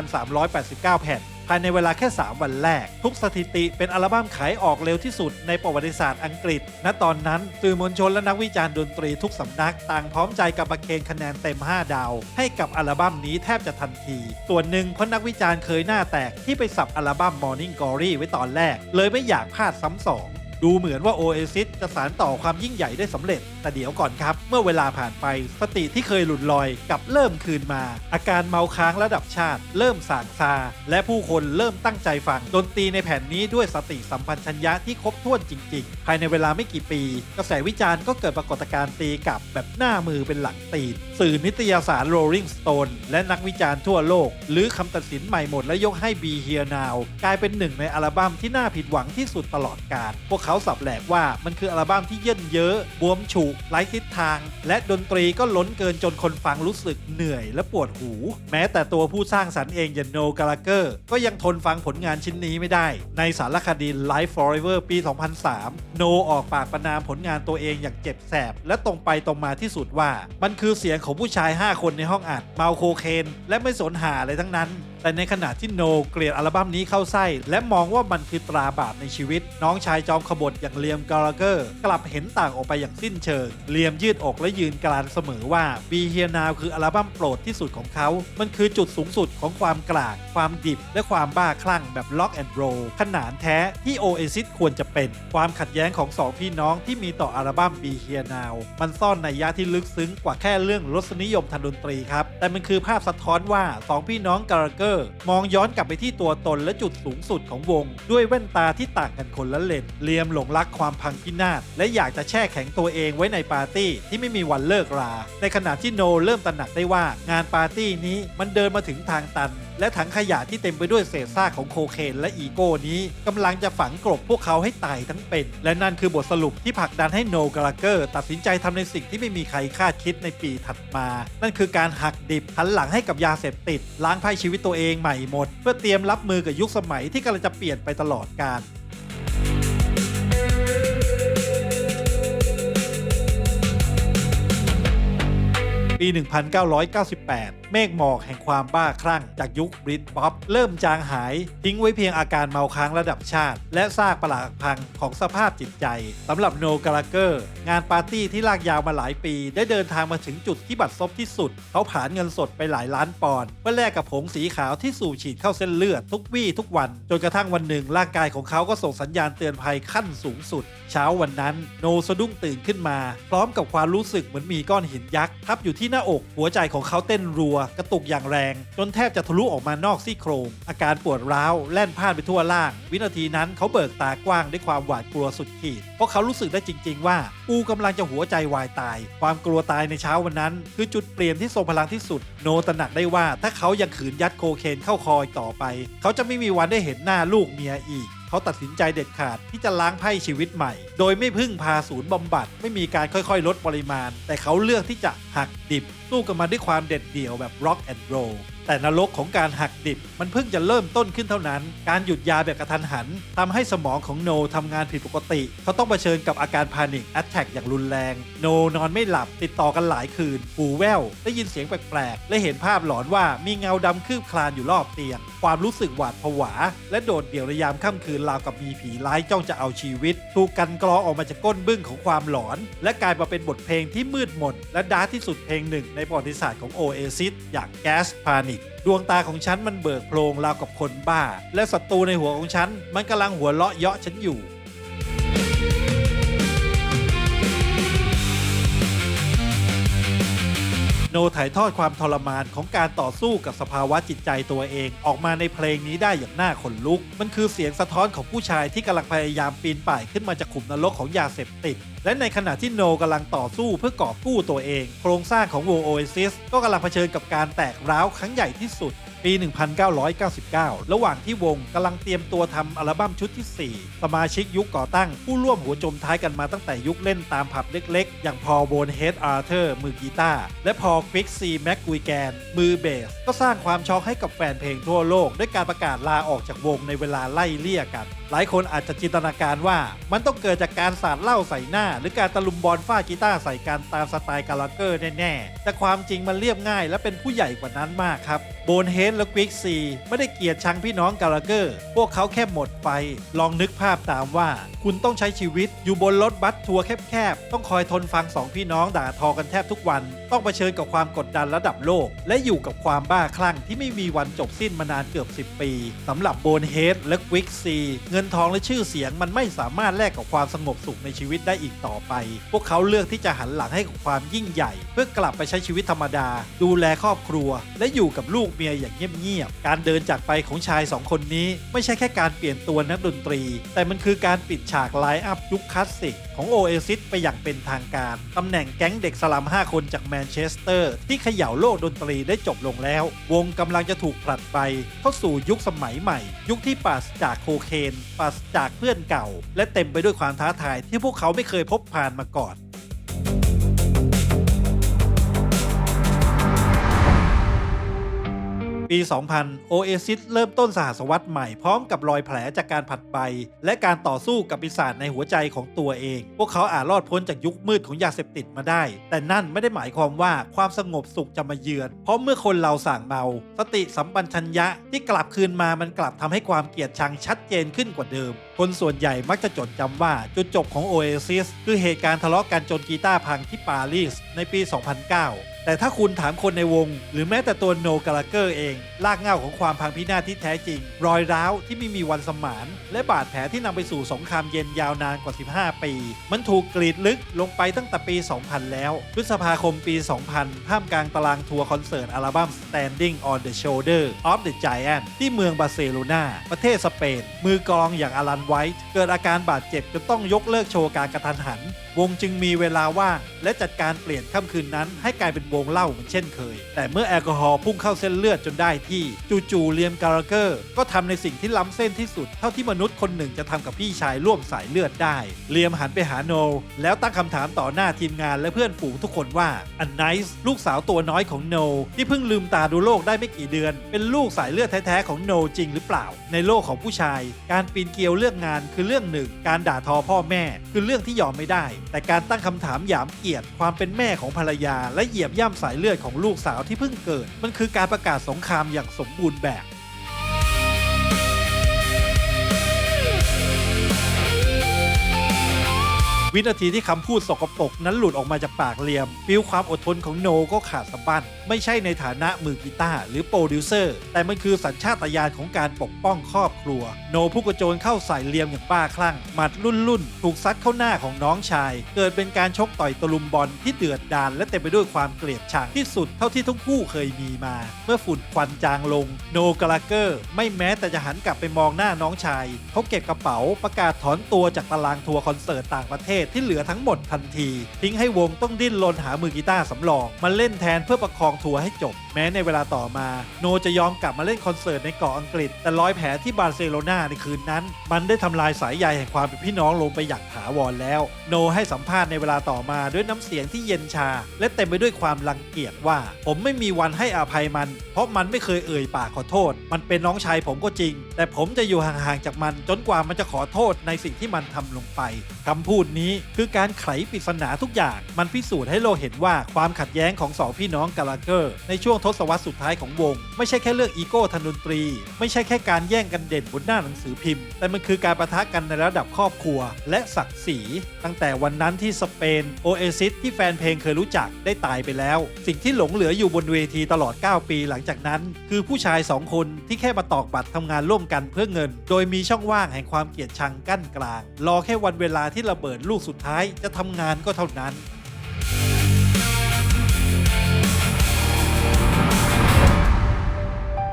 663,389 แผ่นภายในเวลาแค่3วันแรกทุกสถิติเป็นอัลบั้มขายออกเร็วที่สุดในประวัติศาสตร์อังกฤษณตอนนั้นสื่อมวลชนและนักวิจารณ์ดนตรีทุกสำนักต่างพร้อมใจกับประเคนคะแนนเต็ม5ดาวให้กับอัลบั้มนี้แทบจะทันทีส่วนหนึ่งเพราะนักวิจารณ์เคยหน้าแตกที่ไปสับอัลบั้ม Morning Glory ไว้ตอนแรกเลยไม่อยากพลาดซ้ำสองดูเหมือนว่า Oasis จะสานต่อความยิ่งใหญ่ได้สำเร็จแต่เดี๋ยวก่อนครับเมื่อเวลาผ่านไปสติที่เคยหลุดลอยกลับเริ่มคืนมาอาการเมาค้างระดับชาติเริ่มส่างซาและผู้คนเริ่มตั้งใจฟังดนตรีในแผ่นนี้ด้วยสติสัมปชัญญะที่ครบถ้วนจริงๆภายในเวลาไม่กี่ปีกระแสวิจารณ์ก็เกิดปรากฏการณ์ตีกลับแบบหน้ามือเป็นหลังตีนสื่อนิตยสาร Rolling Stone และนักวิจารณ์ทั่วโลกหรือคำตัดสินใหม่หมดและยกให้ Be Here Now กลายเป็นหนึ่งในอัลบั้มที่น่าผิดหวังที่สุดตลอดกาลพวก เขาสับแหลกว่ามันคืออัลบั้มที่เยินเยอะบวมฉุไร้ทิศทางและดนตรีก็ล้นเกินจนคนฟังรู้สึกเหนื่อยและปวดหูแม้แต่ตัวผู้สร้างสรรค์เองอย่างโนกาลาเกอร์ก็ยังทนฟังผลงานชิ้นนี้ไม่ได้ในสารคดี Life Forever ปี 2003 โนออกปากประณามผลงานตัวเองอย่างเจ็บแสบและตรงไปตรงมาที่สุดว่ามันคือเสียงของผู้ชาย 5 คนในห้องอัดเมาโคเคนและไม่สนหาอะไรทั้งนั้นแต่ในขณะที่โนเกลียดอัลบั้มนี้เข้าไส้และมองว่ามันคือตราบาปในชีวิตน้องชายจอมขบฏอย่างเลียมกาลาเกอร์กลับเห็นต่างออกไปอย่างสิ้นเชิงเลียมยืดอกและยืนกรานเสมอว่า Be Here Now คืออัลบั้มโปรดที่สุดของเขามันคือจุดสูงสุดของความกลางความดิบและความบ้าคลั่งแบบ Rock and Roll ขนานแท้ที่ Oasis ควรจะเป็นความขัดแย้งของสองพี่น้องที่มีต่ออัลบั้ม Be Here Now มันซ่อนนัยยะที่ลึกซึ้งกว่าแค่เรื่องรสนิยมทางดนตรีครับแต่มันคือภาพสะท้อนว่าสองพี่น้องกาลาเกอร์มองย้อนกลับไปที่ตัวตนและจุดสูงสุดของวงด้วยแว่นตาที่ต่างกันคนละเลนเลียมหลงรักความพังพินาศและอยากจะแช่แข็งตัวเองไว้ในปาร์ตี้ที่ไม่มีวันเลิกราในขณะที่โนเริ่มตระหนักได้ว่างานปาร์ตี้นี้มันเดินมาถึงทางตันและถังขยะที่เต็มไปด้วยเศษซากของโคเคนและอีโก้นี้กำลังจะฝังกลบพวกเขาให้ตายทั้งเป็นและนั่นคือบทสรุปที่ผลักดันให้โนกาลาเกอร์ตัดสินใจทำในสิ่งที่ไม่มีใครคาดคิดในปีถัดมานั่นคือการหักดิบหันหลังให้กับยาเสพติดล้างไพ่ชีวิตตัวเองใหม่หมดเพื่อเตรียมรับมือกับยุคสมัยที่กำลังจะเปลี่ยนไปตลอดกาลปี 1998 เมฆหมอกแห่งความบ้าคลั่งจากยุคบริทป๊อปเริ่มจางหายทิ้งไว้เพียงอาการเมาค้างระดับชาติและซากปรักหักพังของสภาพจิตใจสำหรับโนกาลาเกอร์งานปาร์ตี้ที่ลากยาวมาหลายปีได้เดินทางมาถึงจุดที่บัดซบที่สุดเขาผ่านเงินสดไปหลายล้านปอนด์เพื่อแลกกับผงสีขาวที่สูบฉีดเข้าเส้นเลือดทุกวี่ทุกวันจนกระทั่งวันหนึ่งร่างกายของเขาก็ส่งสัญญาณเตือนภัยขั้นสูงสุดเช้าวันนั้นโนสะดุ้งตื่นขึ้นมาพร้อมกับความรู้สึกเหมือนมีก้อนหินยักษ์ทับอยู่ที่หน้าอกหัวใจของเขาเต้นรัวกระตุกอย่างแรงจนแทบจะทะลุออกมานอกซี่โครงอาการปวดร้าวแล่นพ่านไปทั่วร่างวินาทีนั้นเขาเบิกตากว้างด้วยความหวาดกลัวสุดขีดเพราะเขารู้สึกได้จริงๆว่ากูกำลังจะหัวใจวายตายความกลัวตายในเช้าวันนั้นคือจุดเปลี่ยนที่ทรงพลังที่สุดโนตระหนักได้ว่าถ้าเขายังขืนยัดโคเคนเข้าคอต่อไปเขาจะไม่มีวันได้เห็นหน้าลูกเมียอีกเขาตัดสินใจเด็ดขาดที่จะล้างไพ่ชีวิตใหม่โดยไม่พึ่งพาศูนย์บำบัดไม่มีการค่อยๆลดปริมาณแต่เขาเลือกที่จะหักดิบสู้กันมาด้วยความเด็ดเดี่ยวแบบ Rock and Roll แต่นรกของการหักดิบมันเพิ่งจะเริ่มต้นขึ้นเท่านั้นการหยุดยาแบบกระทันหันทำให้สมองของโนทำงานผิดปกติเขาต้องเผชิญกับอาการพานิคแอทแทกอย่างรุนแรงโนนอนไม่หลับติดต่อกันหลายคืนหูแว่วได้ยินเสียงแปลกๆและเห็นภาพหลอนว่ามีเงาดำคืบคลานอยู่รอบเตียงความรู้สึกหวาดผวาและโดดเดี่ยวในยามค่ำคืนราวกับมีผีร้ายจ้องจะเอาชีวิตถูกกันกรองออกมาจากก้นบึ้งของความหลอนและกลายมาเป็นบทเพลงที่มืดมนและดาร์กที่สุดเพลงหนึ่งในประวัติศาสตร์ของ Oasis อย่าง Gas Panic ดวงตาของฉันมันเบิกโพลงราวกับคนบ้าและศัตรูในหัวของฉันมันกำลังหัวเราะเยาะฉันอยู่โนถ่ายทอดความทรมานของการต่อสู้กับสภาวะจิตใจตัวเองออกมาในเพลงนี้ได้อย่างน่าขนลุกมันคือเสียงสะท้อนของผู้ชายที่กำลังพยายามปีนป่ายขึ้นมาจากขุมนรกของยาเสพติดและในขณะที่โนกำลังต่อสู้เพื่อกอบกู้ตัวเองโครงสร้างของวง Oasis ก็กำลังเผชิญกับการแตกร้าวครั้งใหญ่ที่สุดปี 1999 ระหว่างที่วงกำลังเตรียมตัวทำอัลบั้มชุดที่ 4 สมาชิกยุคก่อตั้งผู้ร่วมหัวจมท้ายกันมาตั้งแต่ยุคเล่นตามผับเล็กๆอย่างพอล โบนเฮด อาร์เธอร์มือกีตาร์และพอล ควิกซี แม็กกุยแกนมือเบสก็สร้างความช็อกให้กับแฟนเพลงทั่วโลกด้วยการประกาศลาออกจากวงในเวลาไล่เลี่ยกันหลายคนอาจจะจินตนาการว่ามันต้องเกิดจากการสาดเหล้าใส่หน้าหรือการตะลุมบอลฟาดกีตาร์ใส่กันตามสไตล์กาลาเกอร์แน่ๆแต่ความจริงมันเรียบง่ายและเป็นผู้ใหญ่กว่านั้นมากครับโบนเฮดและควิกซีไม่ได้เกลียดชังพี่น้องกาลาเกอร์พวกเขาแค่หมดไฟลองนึกภาพตามว่าคุณต้องใช้ชีวิตอยู่บนรถบัสทัวร์แคบๆต้องคอยทนฟังสองพี่น้องด่าทอกันแทบทุกวันต้องเผชิญกับความกดดันระดับโลกและอยู่กับความบ้าคลั่งที่ไม่มีวันจบสิ้นมานานเกือบ10 ปีสำหรับโบนเฮดและควิกซีเงินทองและชื่อเสียงมันไม่สามารถแลกกับความสงบสุขในชีวิตได้อีกต่อไปพวกเขาเลือกที่จะหันหลังให้กับความยิ่งใหญ่เพื่อกลับไปใช้ชีวิตธรรมดาดูแลครอบครัวและอยู่กับลูกเมียอย่างเงียบๆการเดินจากไปของชาย2 คนนี้ไม่ใช่แค่การเปลี่ยนตัวนักดนตรีแต่มันคือการปิดฉากไลน์อัพยุคคลาสสิก ของ Oasis ไปอย่างเป็นทางการตำแหน่งแก๊งเด็กสลัม5 คนจากแมนเชสเตอร์ที่เขย่าโลกดนตรีได้จบลงแล้ววงกำลังจะถูกผลัดไปเข้าสู่ยุคสมัยใหม่ยุคที่ปราศจากโคเคนปราศจากเพื่อนเก่าและเต็มไปด้วยความท้าทายที่พวกเขาไม่เคยพบผ่านมาก่อนปี 2000 Oasis เริ่มต้นสหัสวรรษใหม่พร้อมกับรอยแผลจากการผัดใบและการต่อสู้กับปีศาจในหัวใจของตัวเองพวกเขาอาจรอดพ้นจากยุคมืดของยาเสพติดมาได้แต่นั่นไม่ได้หมายความว่าความสงบสุขจะมาเยือนเพราะเมื่อคนเราส่างเมาสติสัมปชัญญะที่กลับคืนมามันกลับทำให้ความเกลียดชังชัดเจนขึ้นกว่าเดิมคนส่วนใหญ่มักจะจดจำว่าจุดจบของ Oasis คือเหตุการณ์ทะเลาะกันจนกีตาร์พังที่ปารีสในปี 2009แต่ถ้าคุณถามคนในวงหรือแม้แต่ตัวโนกาลาเกอร์เองรากเหง้าของความพังพินาศที่แท้จริงรอยร้าวที่ไม่มีวันสมานและบาดแผลที่นำไปสู่สงครามเย็นยาวนานกว่า15 ปีมันถูกกรีดลึกลงไปตั้งแต่ปี 2000 แล้วพฤษภาคมปี 2000 ท่ามกลางตารางทัวร์คอนเสิร์ตอัลบั้ม Standing on the Shoulder of the Giant ที่เมืองบาร์เซโลนาประเทศสเปนมือกลองอย่างอลันไวท์เกิดอาการบาดเจ็บจนต้องยกเลิกโชว์การกระทันหันวงจึงมีเวลาว่างและจัดการเปลี่ยนค่ำคืนนั้นให้กลายเป็นวงเล่าเหมือนเช่นเคยแต่เมื่อแอลกอฮอล์พุ่งเข้าเส้นเลือดจนได้ที่จู่ๆเลียมกาลาเกอร์ก็ทำในสิ่งที่ล้ำเส้นที่สุดเท่าที่มนุษย์คนหนึ่งจะทำกับพี่ชายร่วมสายเลือดได้เลียมหันไปหาโนแล้วตั้งคำถามต่อหน้าทีมงานและเพื่อนฝูงทุกคนว่าอันไนซ์ลูกสาวตัวน้อยของโนที่เพิ่งลืมตาดูโลกได้ไม่กี่เดือนเป็นลูกสายเลือดแท้ๆของโนจริงหรือเปล่าในโลกของผู้ชายการปีนเกลียวเรื่องงานคือเรื่องหนึ่งการด่าทอพ่อแม่คือเรื่องที่ยอมไม่ได้แต่การตั้งคำถามหยามเกียรติความเป็นแม่ของภรรยาและเหยียบย่ำสายเลือดของลูกสาวที่เพิ่งเกิดมันคือการประกาศสงครามอย่างสมบูรณ์แบบวินาทีที่คำพูดสกปรกนั้นหลุดออกมาจากปากเลียมฟิลความอดทนของโนก็ขาดสะบั้นไม่ใช่ในฐานะมือกีตาร์หรือโปรดิวเซอร์แต่มันคือสัญชาตญาณของการปกป้องครอบครัวโนพุ่งกระโจนเข้าใส่เลียมอย่างบ้าคลั่งหมัดรุ่นถูกซัดเข้าหน้าของน้องชายเกิดเป็นการชกต่อยตะลุมบอลที่เดือดดาลและเต็มไปด้วยความเกลียดชังที่สุดเท่าที่ทั้งคู่เคยมีมาเมื่อฝุ่นควันจางลงโนกาลาเกอร์ไม่แม้แต่จะหันกลับไปมองหน้าน้องชายเขาเก็บกระเป๋าประกาศถอนตัวจากตารางทัวร์คอนเสิร์ตต่างประเทศที่เหลือทั้งหมดทันทีทิ้งให้วงต้องดิ้นรนหามือกีตาร์สำรองมาเล่นแทนเพื่อประคองทัวร์ให้จบแม้ในเวลาต่อมาโนจะยอมกลับมาเล่นคอนเสิร์ตในเกาะอังกฤษแต่รอยแผลที่บาร์เซโลนาในคืนนั้นมันได้ทำลายสายใยแห่งความเป็นพี่น้องลงไปอย่างถาวรแล้วโนให้สัมภาษณ์ในเวลาต่อมาด้วยน้ำเสียงที่เย็นชาและเต็มไปด้วยความรังเกียจว่าผมไม่มีวันให้อภัยมันเพราะมันไม่เคยเอ่ยปากขอโทษมันเป็นน้องชายผมก็จริงแต่ผมจะอยู่ห่างๆจากมันจนกว่ามันจะขอโทษในสิ่งที่มันทำลงไปคำพูดนี้คือการไขปริศนาทุกอย่างมันพิสูจน์ให้โลกเห็นว่าความขัดแย้งของสองพี่น้องกาลาเกอร์ในช่วงทศวรรษสุดท้ายของวงไม่ใช่แค่เรื่องอีโก้ทางดนตรีไม่ใช่แค่การแย่งกันเด่นบนหน้าหนังสือพิมพ์แต่มันคือการปะทะกันในระดับครอบครัวและศักดิ์ศรีตั้งแต่วันนั้นที่สเปนโอเอซิสที่แฟนเพลงเคยรู้จักได้ตายไปแล้วสิ่งที่หลงเหลืออยู่บนเวทีตลอด9 ปีหลังจากนั้นคือผู้ชาย2 คนที่แค่มาตอกบัตรทำงานร่วมกันเพื่อเงินโดยมีช่องว่างแห่งความเกลียดชังกั้นกลางรอแค่วันเวลาที่ระเบิดลูกสุดท้ายจะทำงานก็เท่านั้น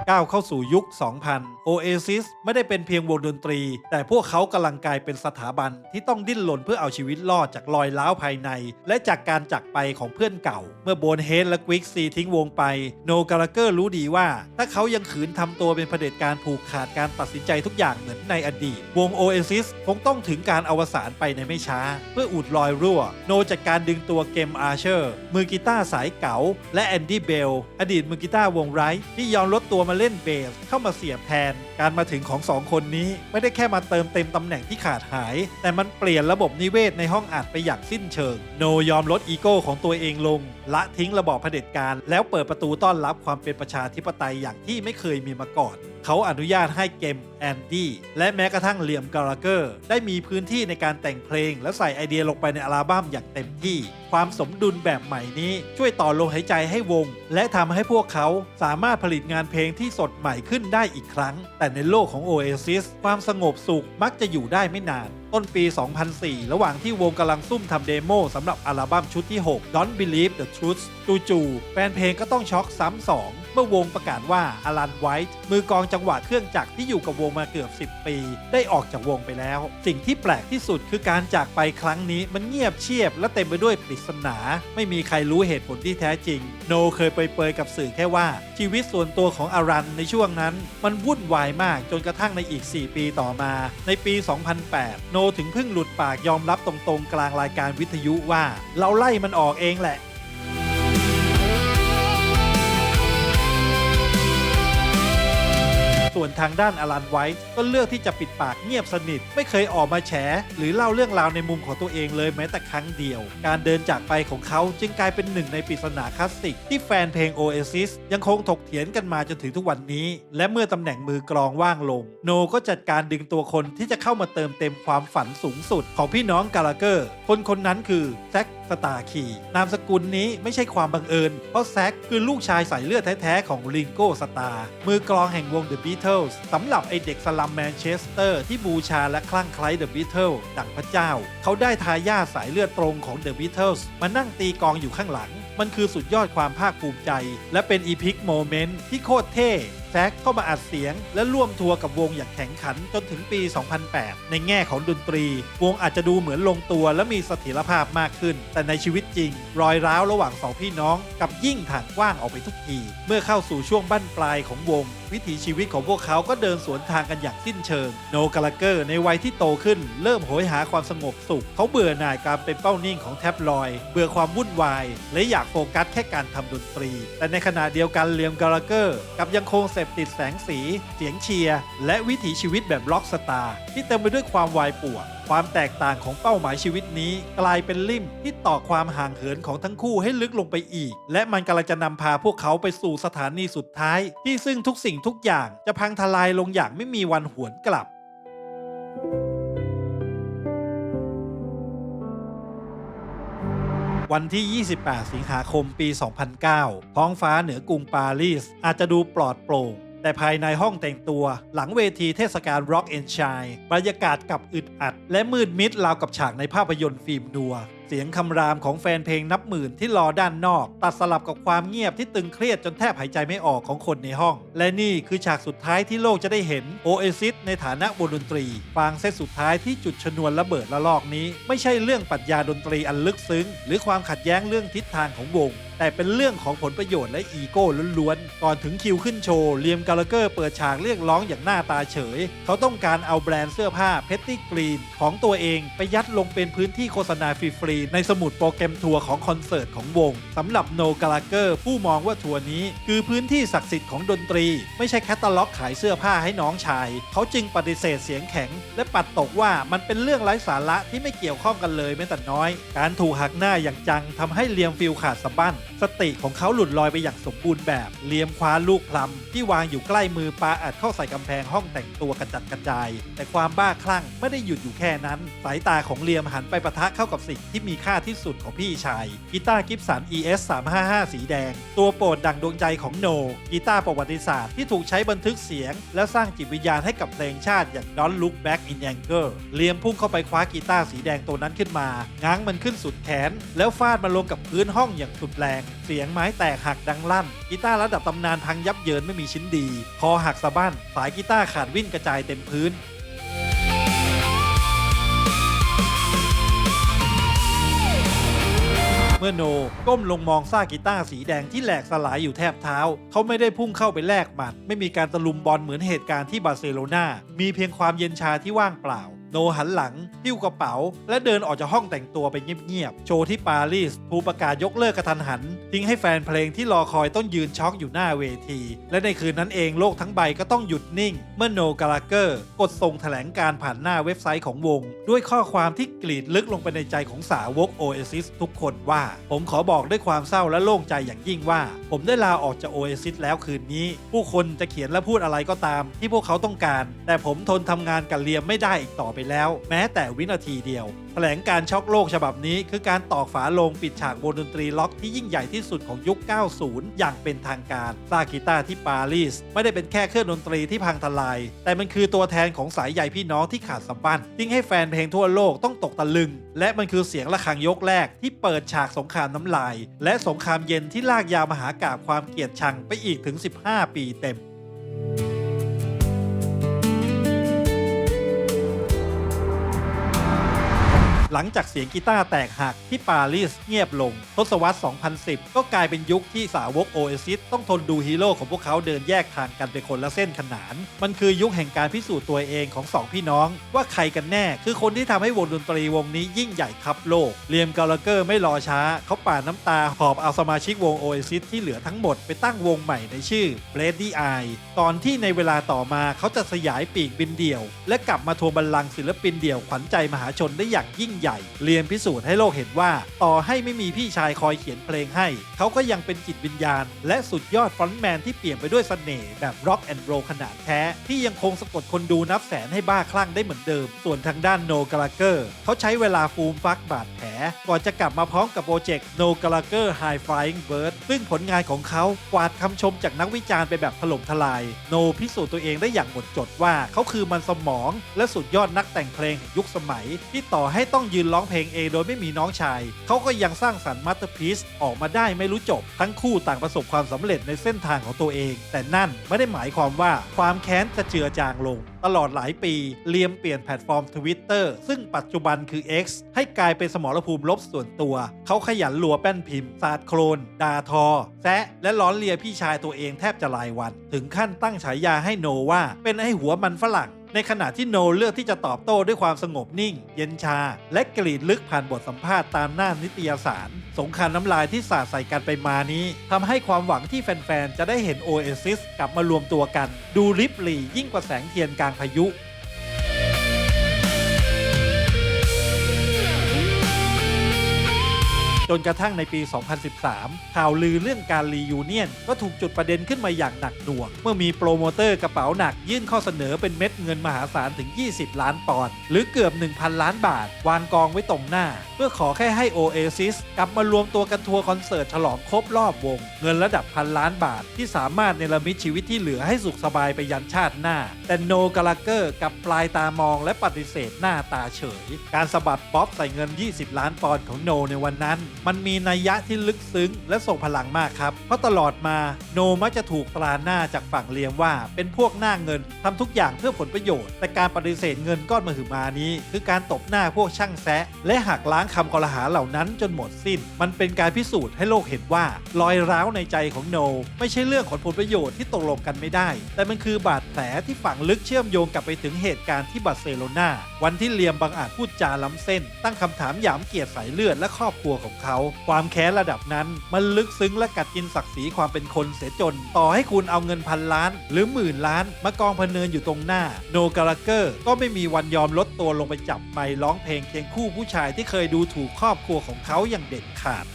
ก้าวเข้าสู่ยุค 2000 Oasis ไม่ได้เป็นเพียงวงดนตรีแต่พวกเขากำลังกลายเป็นสถาบันที่ต้องดิ้นรนเพื่อเอาชีวิตรอดจากรอยร้าวภายในและจากการจากไปของเพื่อนเก่าเมื่อโบนเฮดและกวิกซีทิ้งวงไปโนกาลาเกอร์รู้ดีว่าถ้าเขายังขืนทำตัวเป็นเผด็จการผูกขาดการตัดสินใจทุกอย่างเหมือนในอดีตวง Oasis คงต้องถึงการอวสานไปในไม่ช้าเพื่ออุดรอยรั่วโนจัดการดึงตัวเกมอาร์เชอร์มือกีตาร์สายเก๋าและแอนดี้เบลอดีตมือกีตาร์วงไรท์ที่ยอมลดตัวมาเล่นเบสเข้ามาเสียบแทนการมาถึงของ2 คนนี้ไม่ได้แค่มาเติมเต็มตำแหน่งที่ขาดหายแต่มันเปลี่ยนระบบนิเวศในห้องอัดไปอย่างสิ้นเชิงโนยอมลดอีโก้ของตัวเองลงละทิ้งระบอบเผด็จการแล้วเปิดประตูต้อนรับความเป็นประชาธิปไตยอย่างที่ไม่เคยมีมาก่อนเขาอนุญาตให้เกมแอนดี้และแม้กระทั่งเลียมกาลาเกอร์ได้มีพื้นที่ในการแต่งเพลงและใส่ไอเดียลงไปในอัลบั้มอย่างเต็มที่ความสมดุลแบบใหม่นี้ช่วยต่อลมหายใจให้วงและทำให้พวกเขาสามารถผลิตงานเพลงที่สดใหม่ขึ้นได้อีกครั้งแต่ในโลกของ Oasis ความสงบสุขมักจะอยู่ได้ไม่นาน ต้นปี 2004 ระหว่างที่วงกำลังซุ่มทำเดโมสำหรับอัลบั้มชุดที่ 6 Don't Believe the Truth จู่ๆแฟนเพลงก็ต้องช็อกซ้ำสองเมื่อวงประกาศว่าอลันไวท์มือกลองจังหวะเครื่องจักรที่อยู่กับวงมาเกือบ 10 ปีได้ออกจากวงไปแล้วสิ่งที่แปลกที่สุดคือการจากไปครั้งนี้มันเงียบเชียบและเต็มไปด้วยปริศนาไม่มีใครรู้เหตุผลที่แท้จริงโนเคยเปรยๆกับสื่อแค่ว่าชีวิตส่วนตัวของอารันในช่วงนั้นมันวุ่นวายมากจนกระทั่งในอีก 4 ปีต่อมาในปี 2008 โนถึงเพิ่งหลุดปากยอมรับตรงๆกลางรายการวิทยุว่าเราไล่มันออกเองแหละส่วนทางด้านอลันไวท์ก็เลือกที่จะปิดปากเงียบสนิทไม่เคยออกมาแฉหรือเล่าเรื่องราวในมุมของตัวเองเลยแม้แต่ครั้งเดียวการเดินจากไปของเขาจึงกลายเป็นหนึ่งในปริศนาคลาสสิกที่แฟนเพลง Oasis ยังคงถกเถียงกันมาจนถึงทุกวันนี้และเมื่อตำแหน่งมือกลองว่างลงโนก็จัดการดึงตัวคนที่จะเข้ามาเติมเต็มความฝันสูงสุดของพี่น้องกาลาเกอร์คนนั้นคือแซคสตาร์คีนามสกุลนี้ไม่ใช่ความบังเอิญเพราะแซคคือลูกชายสายเลือดแท้ๆของริงโก้สตาร์มือกลองแห่งวง The Beatles สำหรับไอเด็กสลัมแมนเชสเตอร์ที่บูชาและคลั่งไคล้ The Beatles ดั่งพระเจ้าเขาได้ทายาทสายเลือดตรงของ The Beatles มานั่งตีกลองอยู่ข้างหลังมันคือสุดยอดความภาคภูมิใจและเป็นอีพิกโมเมนต์ที่โคตรเท่แซคเข้ามาอัดเสียงและร่วมทัวร์กับวงอย่างแข็งขันจนถึงปี 2008 ในแง่ของดนตรีวงอาจจะดูเหมือนลงตัวและมีเสถียรภาพมากขึ้นแต่ในชีวิตจริงรอยร้าวระหว่างสองพี่น้องกับยิ่งถ่างกว้างออกไปทุกทีเมื่อเข้าสู่ช่วงบั้นปลายของวงวิถีชีวิตของพวกเขาก็เดินสวนทางกันอย่างสิ้นเชิงโนกาลาเกอร์ในวัยที่โตขึ้นเริ่มโหยหาความสงบสุขเขาเบื่อหน่ายการเป็นเป้านิ่งของแท็บลอยด์เบื่อความวุ่นวายและอยากโฟกัสแค่การทำดนตรีแต่ในขณะเดียวกันเลียมกาลาเกอร์กับยังคงเสพติดแสงสีเสียงเชียร์และวิถีชีวิตแบบร็อกสตาร์ที่เต็มไปด้วยความวายป่วงความแตกต่างของเป้าหมายชีวิตนี้กลายเป็นลิ่มที่ต่อความห่างเหินของทั้งคู่ให้ลึกลงไปอีกและมันกำลังจะนำพาพวกเขาไปสู่สถานีสุดท้ายที่ซึ่งทุกสิ่งทุกอย่างจะพังทลายลงอย่างไม่มีวันหวนกลับวันที่ 28 สิงหาคมปี 2009 ท้องฟ้าเหนือกรุงปารีสอาจจะดูปลอดโปร่งแต่ภายในห้องแต่งตัวหลังเวทีเทศกาล Rock and Shine บรรยากาศกลับอึดอัดและมืดมิดราวกับฉากในภาพยนตร์ฟิล์มนัวเสียงคำรามของแฟนเพลงนับหมื่นที่รอด้านนอกตัดสลับกับความเงียบที่ตึงเครียดจนแทบหายใจไม่ออกของคนในห้องและนี่คือฉากสุดท้ายที่โลกจะได้เห็น Oasis ในฐานะวงดนตรีฟางเส้นสุดท้ายที่จุดชนวนระเบิดระลอกนี้ไม่ใช่เรื่องปรัชญาดนตรีอันลึกซึ้งหรือความขัดแย้งเรื่องทิศทางของวงแต่เป็นเรื่องของผลประโยชน์และอีโก้ล้วนๆก่อนถึงคิวขึ้นโชว์เลียมกาลาเกอร์เปิดฉากเรียกร้องอย่างหน้าตาเฉยเขาต้องการเอาแบรนด์เสื้อผ้า Petty Green ของตัวเองไปยัดลงเป็นพื้นที่โฆษณาฟรีๆในสมุดโปรแกรมทัวร์ของคอนเสิร์ตของวงสำหรับโนกาลาเกอร์ผู้มองว่าทัวร์นี้คือพื้นที่ศักดิ์สิทธิ์ของดนตรีไม่ใช่แคตตาล็อกขายเสื้อผ้าให้น้องชายเขาจึงปฏิเสธเสียงแข็งและปัดตกว่ามันเป็นเรื่องไร้สาระที่ไม่เกี่ยวข้องกันเลยแม้แต่น้อยการถูกหักหน้าอย่างจังทำให้เลียมฟิลขาดสะบั้นสติของเขาหลุดลอยไปอย่างสมบูรณ์แบบเลียมคว้าลูกพลัมที่วางอยู่ใกล้มือปาอัดเข้าใส่กำแพงห้องแต่งตัวกระจัดกระจายแต่ความบ้าคลั่งไม่ได้หยุดอยู่แค่นั้นสายตาของเลียมหันไปปะทะเข้ากับสิ่งที่มีค่าที่สุดของพี่ชายกีตาร์กิฟสัน ES 355 สีแดงตัวโปรดดั่งดวงใจของโนกีตาร์ประวัติศาสตร์ที่ถูกใช้บันทึกเสียงและสร้างจิตวิญญาณให้กับเพลงชาติอย่าง Don't Look Back in Anger เลียมพุ่งเข้าไปคว้ากีตาร์สีแดงตัวนั้นขึ้นมาง้างมันขึ้นสุดแขนแล้วฟาดมันลงกับพื้นห้องอย่างสุดแรงเสียงไม้แตกหักดังลั่นกีตาร์ระดับตำนานพังยับเยินไม่มีชิ้นดีคอหักสะบั้นสายกีตาร์ขาดวิ่นกระจายเต็มพื้นเมื่อโนก้มลงมองซากกีตาร์สีแดงที่แหลกสลายอยู่แทบเท้าเขาไม่ได้พุ่งเข้าไปแลกหมัดไม่มีการตะลุมบอลเหมือนเหตุการณ์ที่บาร์เซโลนามีเพียงความเย็นชาที่ว่างเปล่าโนหันหลังหิ้วกระเป๋าและเดินออกจากห้องแต่งตัวไปเงียบๆโชว์ที่ปารีสถูกประกาศยกเลิกกระทันหันทิ้งให้แฟนเพลงที่รอคอยต้องยืนช็อกอยู่หน้าเวทีและในคืนนั้นเองโลกทั้งใบก็ต้องหยุดนิ่งเมื่อโนกาลาเกอร์กดส่งแถลงการผ่านหน้าเว็บไซต์ของวงด้วยข้อความที่กรีดลึกลงไปในใจของสาวก Oasis ทุกคนว่าผมขอบอกด้วยความเศร้าและโล่งใจอย่างยิ่งว่าผมได้ลาออกจาก Oasis แล้วคืนนี้ผู้คนจะเขียนและพูดอะไรก็ตามที่พวกเขาต้องการแต่ผมทนทำงานกับเลียมไม่ได้อีกต่อไป แล้วแม้แต่วินาทีเดียวแถลงการช็อกโลกฉบับนี้คือการตอกฝาโลงปิดฉากวงดนตรีล็อกที่ยิ่งใหญ่ที่สุดของยุค 90 อย่างเป็นทางการซากีตาร์ที่ปารีสไม่ได้เป็นแค่เครื่องดนตรีที่พังทลายแต่มันคือตัวแทนของสายใยพี่น้องที่ขาดสะบั้นทิ้งให้แฟนเพลงทั่วโลกต้องตกตะลึงและมันคือเสียงระฆังยกแรกที่เปิดฉากสงครามน้ำลายและสงครามเย็นที่ลากยาวมหากาพย์ความเกลียดชังไปอีกถึง 15 ปีเต็มหลังจากเสียงกีตาร์แตกหักที่ปารีสเงียบลงทศวรรษ 2010 ก็กลายเป็นยุคที่สาวกโอเอซิสต้องทนดูฮีโร่ของพวกเขาเดินแยกทางกันไปคนละเส้นขนานมันคือยุคแห่งการพิสูจน์ตัวเองของสองพี่น้องว่าใครกันแน่คือคนที่ทำให้วงดนตรีวงนี้ยิ่งใหญ่คับโลกเลียม กาลาเกอร์ไม่รอช้าเขาปาดน้ำตาหอบเอาสมาชิกวงโอเอซิสที่เหลือทั้งหมดไปตั้งวงใหม่ในชื่อ Bloody Eye ก่อนที่ในเวลาต่อมาเขาจะสยายปีกบินเดี่ยวและกลับมาทวงบัลลังก์ศิลปินเดี่ยวขวัญใจมหาชนได้อย่างยิ่งใหญ่เลียมพิสูจน์ให้โลกเห็นว่าต่อให้ไม่มีพี่ชายคอยเขียนเพลงให้เขาก็ยังเป็นจิตวิญญาณและสุดยอดฟรอนต์แมนที่เปี่ยมไปด้วยเสน่ห์แบบร็อกแอนด์โรลขนาดแท้ที่ยังคงสะกดคนดูนับแสนให้บ้าคลั่งได้เหมือนเดิมส่วนทางด้านโน กาลาเกอร์เขาใช้เวลาฟูมฟักบาดแผลก่อนจะกลับมาพร้อมกับโปรเจกต์โน กาลาเกอร์ High Flying Bird ซึ่งผลงานของเขากวาดคำชมจากนักวิจารณ์ไปแบบถล่มทลายโนพิสูจน์ตัวเองได้อย่างหมดจดว่าเขาคือมันสมองและสุดยอดนักแต่งเพลงแห่งยุคสมัยที่ต่อให้ต้องยืนร้องเพลงเองโดยไม่มีน้องชายเขาก็ยังสร้างสรรค์มาสเตอร์พีซออกมาได้ไม่รู้จบทั้งคู่ต่างประสบความสำเร็จในเส้นทางของตัวเองแต่นั่นไม่ได้หมายความว่าความแค้นจะเจือจางลงตลอดหลายปีเลียมเปลี่ยนแพลตฟอร์ม Twitter ซึ่งปัจจุบันคือ X ให้กลายเป็นสมรภูมิลบส่วนตัวเขาขยันลัวแป้นพิมพ์สาดโคลนด่าทอแซะและล้อเลียพี่ชายตัวเองแทบจะรายวันถึงขั้นตั้งฉายาให้โนว่าเป็นไอ้หัวมันฝรั่งในขณะที่โนเลือกที่จะตอบโต้ด้วยความสงบนิ่งเย็นชาและกรีดลึกผ่านบทสัมภาษณ์ตามหน้านิตยสารสงครามน้ำลายที่สาดใส่กันไปมานี้ทำให้ความหวังที่แฟนๆจะได้เห็นโอเอซิสกลับมารวมตัวกันดูริบหรี่ยิ่งกว่าแสงเทียนกลางพายุจนกระทั่งในปี 2013 ข่าวลือเรื่องการรียูเนียนก็ถูกจุดประเด็นขึ้นมาอย่างหนักหน่วงเมื่อมีโปรโมเตอร์กระเป๋าหนักยื่นข้อเสนอเป็นเม็ดเงินมหาศาลถึง 20 ล้านปอนด์หรือเกือบ 1,000 ล้านบาทวางกองไว้ตรงหน้าเพื่อขอแค่ให้ Oasis กลับมารวมตัวกันทัวร์คอนเสิร์ตฉลองครบรอบวงเงินระดับพันล้านบาทที่สามารถเนรมิตชีวิตที่เหลือให้สุขสบายไปยันชาติหน้าแต่โน กาลาเกอร์กับปลายตามองและปฏิเสธหน้าตาเฉยการสะบัดป๊อปใส่เงิน 20 ล้านปอนด์ของโนในวันนั้นมันมีนัยยะที่ลึกซึ้งและส่งพลังมากครับเพราะตลอดมาโนมักจะถูกตราหน้าจากฝั่งเลียมว่าเป็นพวกหน้าเงินทำทุกอย่างเพื่อผลประโยชน์แต่การปฏิเสธเงินก้อนมหึมานี้คือการตบหน้าพวกช่างแซะและหักล้างคำกล่าวหาเหล่านั้นจนหมดสิ้นมันเป็นการพิสูจน์ให้โลกเห็นว่ารอยร้าวในใจของโนไม่ใช่เรื่องของผลประโยชน์ที่ตกลงกันไม่ได้แต่มันคือบาดแผลที่ฝังลึกเชื่อมโยงกลับไปถึงเหตุการณ์ที่บาร์เซโลนาวันที่เลียมบังอาจพูดจาล้ำเส้นตั้งคำถามหยามเกียรติสายเลือดและครอบครัวของเขาความแค้นระดับนั้นมันลึกซึ้งและกัดกินศักดิ์ศรีความเป็นคนเสียจนต่อให้คุณเอาเงินพันล้านหรือหมื่นล้านมากองพะเนินอยู่ตรงหน้าโน กาลาเกอร์ก็ไม่มีวันยอมลดตัวลงไปจับไมค์ร้องเพลงเคียงคู่ผู้ชายที่เคยดูถูกครอบครัวของเขาอย่างเด็ดขาด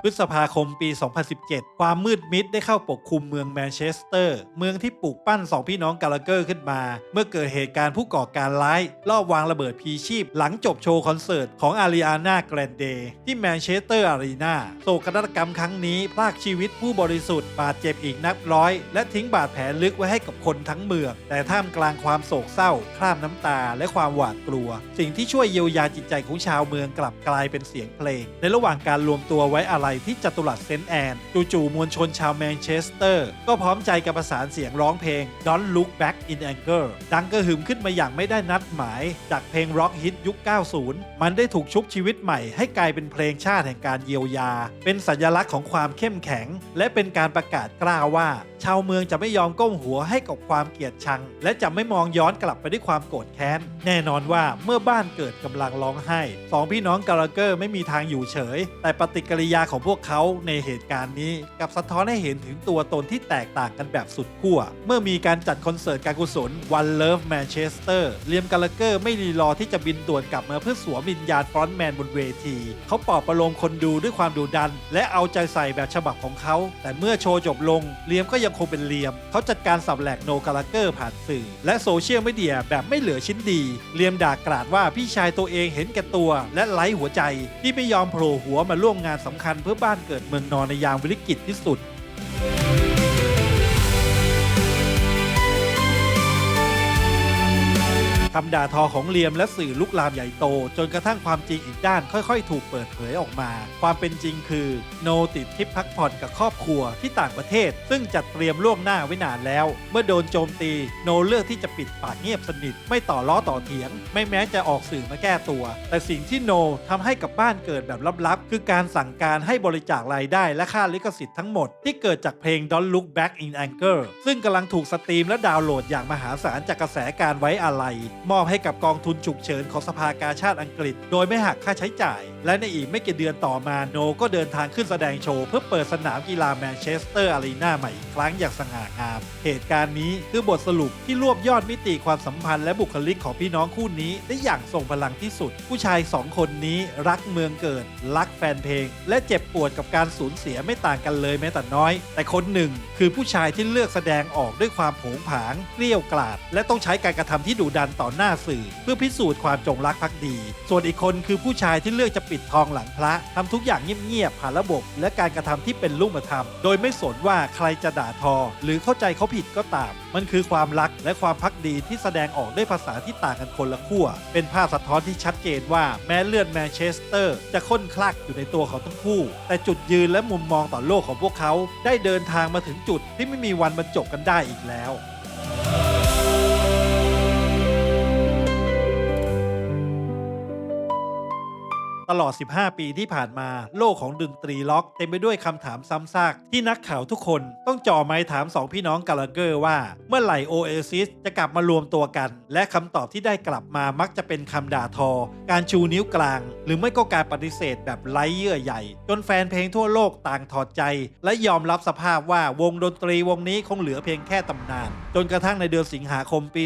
พฤษภาคมปี 2017 ความมืดมิดได้เข้าปกคลุมเมืองแมนเชสเตอร์เมืองที่ปลูกปั้นสองพี่น้องกาลาเกอร์ขึ้นมาเมื่อเกิดเหตุการณ์ผู้ก่อการร้ายลอบวางระเบิดพีชีพหลังจบโชว์คอนเสิร์ตของอารีอานาแกรนเดที่แมนเชสเตอร์อารีนาโศกนาฏกรรมครั้งนี้พรากชีวิตผู้บริสุทธิ์บาดเจ็บอีกนับร้อยและทิ้งบาดแผลลึกไว้ให้กับคนทั้งเมืองแต่ท่ามกลางความโศกเศร้าคราบน้ำตาและความหวาดกลัวสิ่งที่ช่วยเยียวยาจิตใจของชาวเมืองกลับกลายเป็นเสียงเพลงในระหว่างการรวมตัวไว้อาลัยที่จัตุรัสเซนต์แอนจู่ๆมวลชนชาวแมนเชสเตอร์ก็พร้อมใจกันประสานเสียงร้องเพลง Don't Look Back in Anger ดังกระหึ่มขึ้นมาอย่างไม่ได้นัดหมายจากเพลงร็อกฮิตยุค 90 มันได้ถูกชุบชีวิตใหม่ให้กลายเป็นเพลงชาติแห่งการเยียวยาเป็นสัญลักษณ์ของความเข้มแข็งและเป็นการประกาศกล้าว่าชาวเมืองจะไม่ยอมก้มหัวให้กับความเกลียดชังและจะไม่มองย้อนกลับไปด้วยความโกรธแค้นแน่นอนว่าเมื่อบ้านเกิดกำลังร้องไห้สองพี่น้องกาลาเกอร์ไม่มีทางอยู่เฉยแต่ปฏิกิริยาของ พวกเขาในเหตุการณ์นี้กับสะท้อนให้เห็นถึงตัวตนที่แตกต่างกันแบบสุดขั้วเมื่อมีการจัดคอนเสิร์ตการกุศล One Love Manchester เลียมกาลาเกอร์ไม่รีรอที่จะบินด่วนกลับมาเพื่อสวมวิญญาณฟรอนต์แมนบนเวทีเขาปลอบประโลมคนดูด้วยความดุดันและเอาใจใส่แบบฉบับของเขาแต่เมื่อโชว์จบลงเลียมก็ยังคงเป็นเลียมเขาจัดการสับแหลกโนกาลาเกอร์ผ่านสื่อและโซเชียลมีเดียแบบไม่เหลือชิ้นดีเลียมด่ากราดว่าพี่ชายตัวเองเห็นแก่ตัวและไร้หัวใจที่ไม่ยอมโผล่หัวมาร่วมงานสำคัญเพื่อบ้านเกิดเมืองนอนในยามวิกฤตที่สุดคำด่าทอของเลียมและสื่อลุกลามใหญ่โตจนกระทั่งความจริงอีกด้านค่อยๆถูกเปิดเผยออกมาความเป็นจริงคือโนติดทริปพักผ่อนกับครอบครัวที่ต่างประเทศซึ่งจัดเตรียมล่วงหน้าไว้นานแล้วเมื่อโดนโจมตีโนเลือกที่จะปิดปากเงียบสนิทไม่ต่อล้อต่อเถียงไม่แม้จะออกสื่อมาแก้ตัวแต่สิ่งที่โนทำให้กับบ้านเกิดแบบลับๆคือการสั่งการให้บริจาครายได้และค่าลิขสิทธิ์ทั้งหมดที่เกิดจากเพลง Don't Look Back in Anger ซึ่งกำลังถูกสตรีมและดาวน์โหลดอย่างมหาศาลจากกระแสการไว้อาลัยมอบให้กับกองทุนฉุกเฉินของสภากาชาดอังกฤษโดยไม่หักค่าใช้จ่ายและในอีกไม่กี่เดือนต่อมาโนก็เดินทางขึ้นแสดงโชว์เพื่อเปิดสนามกีฬาแมนเชสเตอร์อารีนาใหม่อีกครั้งอย่างสง่างามเหตุการณ์นี้คือบทสรุปที่รวบยอดมิติความสัมพันธ์และบุคลิกของพี่น้องคู่นี้ได้อย่างทรงพลังที่สุดผู้ชาย2คนนี้รักเมืองเกิดรักแฟนเพลงและเจ็บปวดกับการสูญเสียไม่ต่างกันเลยแม้แต่น้อยแต่คนหนึ่งคือผู้ชายที่เลือกแสดงออกด้วยความโผงผางเกลี้ยวกล่อมและต้องใช้การกระทำที่ดุดันต่อหน้าสื่อเพื่อพิสูจน์ความจงรักภักดีส่วนอีกคนคือผู้ชายที่เลือกจะปิดทองหลังพระทำทุกอย่างเงียบๆผ่านระบบและการกระทำที่เป็นรูปธรรมโดยไม่สนว่าใครจะด่าทอหรือเข้าใจเขาผิดก็ตามมันคือความรักและความภักดีที่แสดงออกด้วยภาษาที่ต่างกันคนละขั้วเป็นภาพสะท้อนที่ชัดเจนว่าแม้เลือดแมนเชสเตอร์จะข้นคลักอยู่ในตัวเขาทั้งคู่แต่จุดยืนและมุมมองต่อโลกของพวกเขาได้เดินทางมาถึงจุดที่ไม่มีวันบรรจบกันได้อีกแล้วตลอด 15 ปีที่ผ่านมาโลกของดนตรีล็อกเต็มไปด้วยคำถามซ้ำซากที่นักข่าวทุกคนต้องจ่อไมค์ถาม2พี่น้องกาลาเกอร์ว่าเมื่อไหร่ Oasis จะกลับมารวมตัวกันและคำตอบที่ได้กลับมามักจะเป็นคำด่าทอการชูนิ้วกลางหรือไม่ก็การปฏิเสธแบบไร้เยื่อใยจนแฟนเพลงทั่วโลกต่างถอดใจและยอมรับสภาพว่าวงดนตรีวงนี้คงเหลือเพียงแค่ตำนานจนกระทั่งในเดือนสิงหาคมปี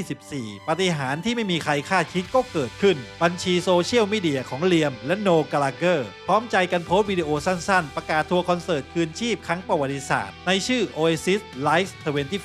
2024 ปาฏิหาริย์ที่ไม่มีใครคาดคิดก็เกิดขึ้นบัญชีโซเชียลมีเดียของเลียมและโนกาลาเกอร์พร้อมใจกันโพสต์วิดีโอสั้นๆประกาศทัวร์คอนเสิร์ตคืนชีพครั้งประวัติศาสตร์ในชื่อ Oasis Live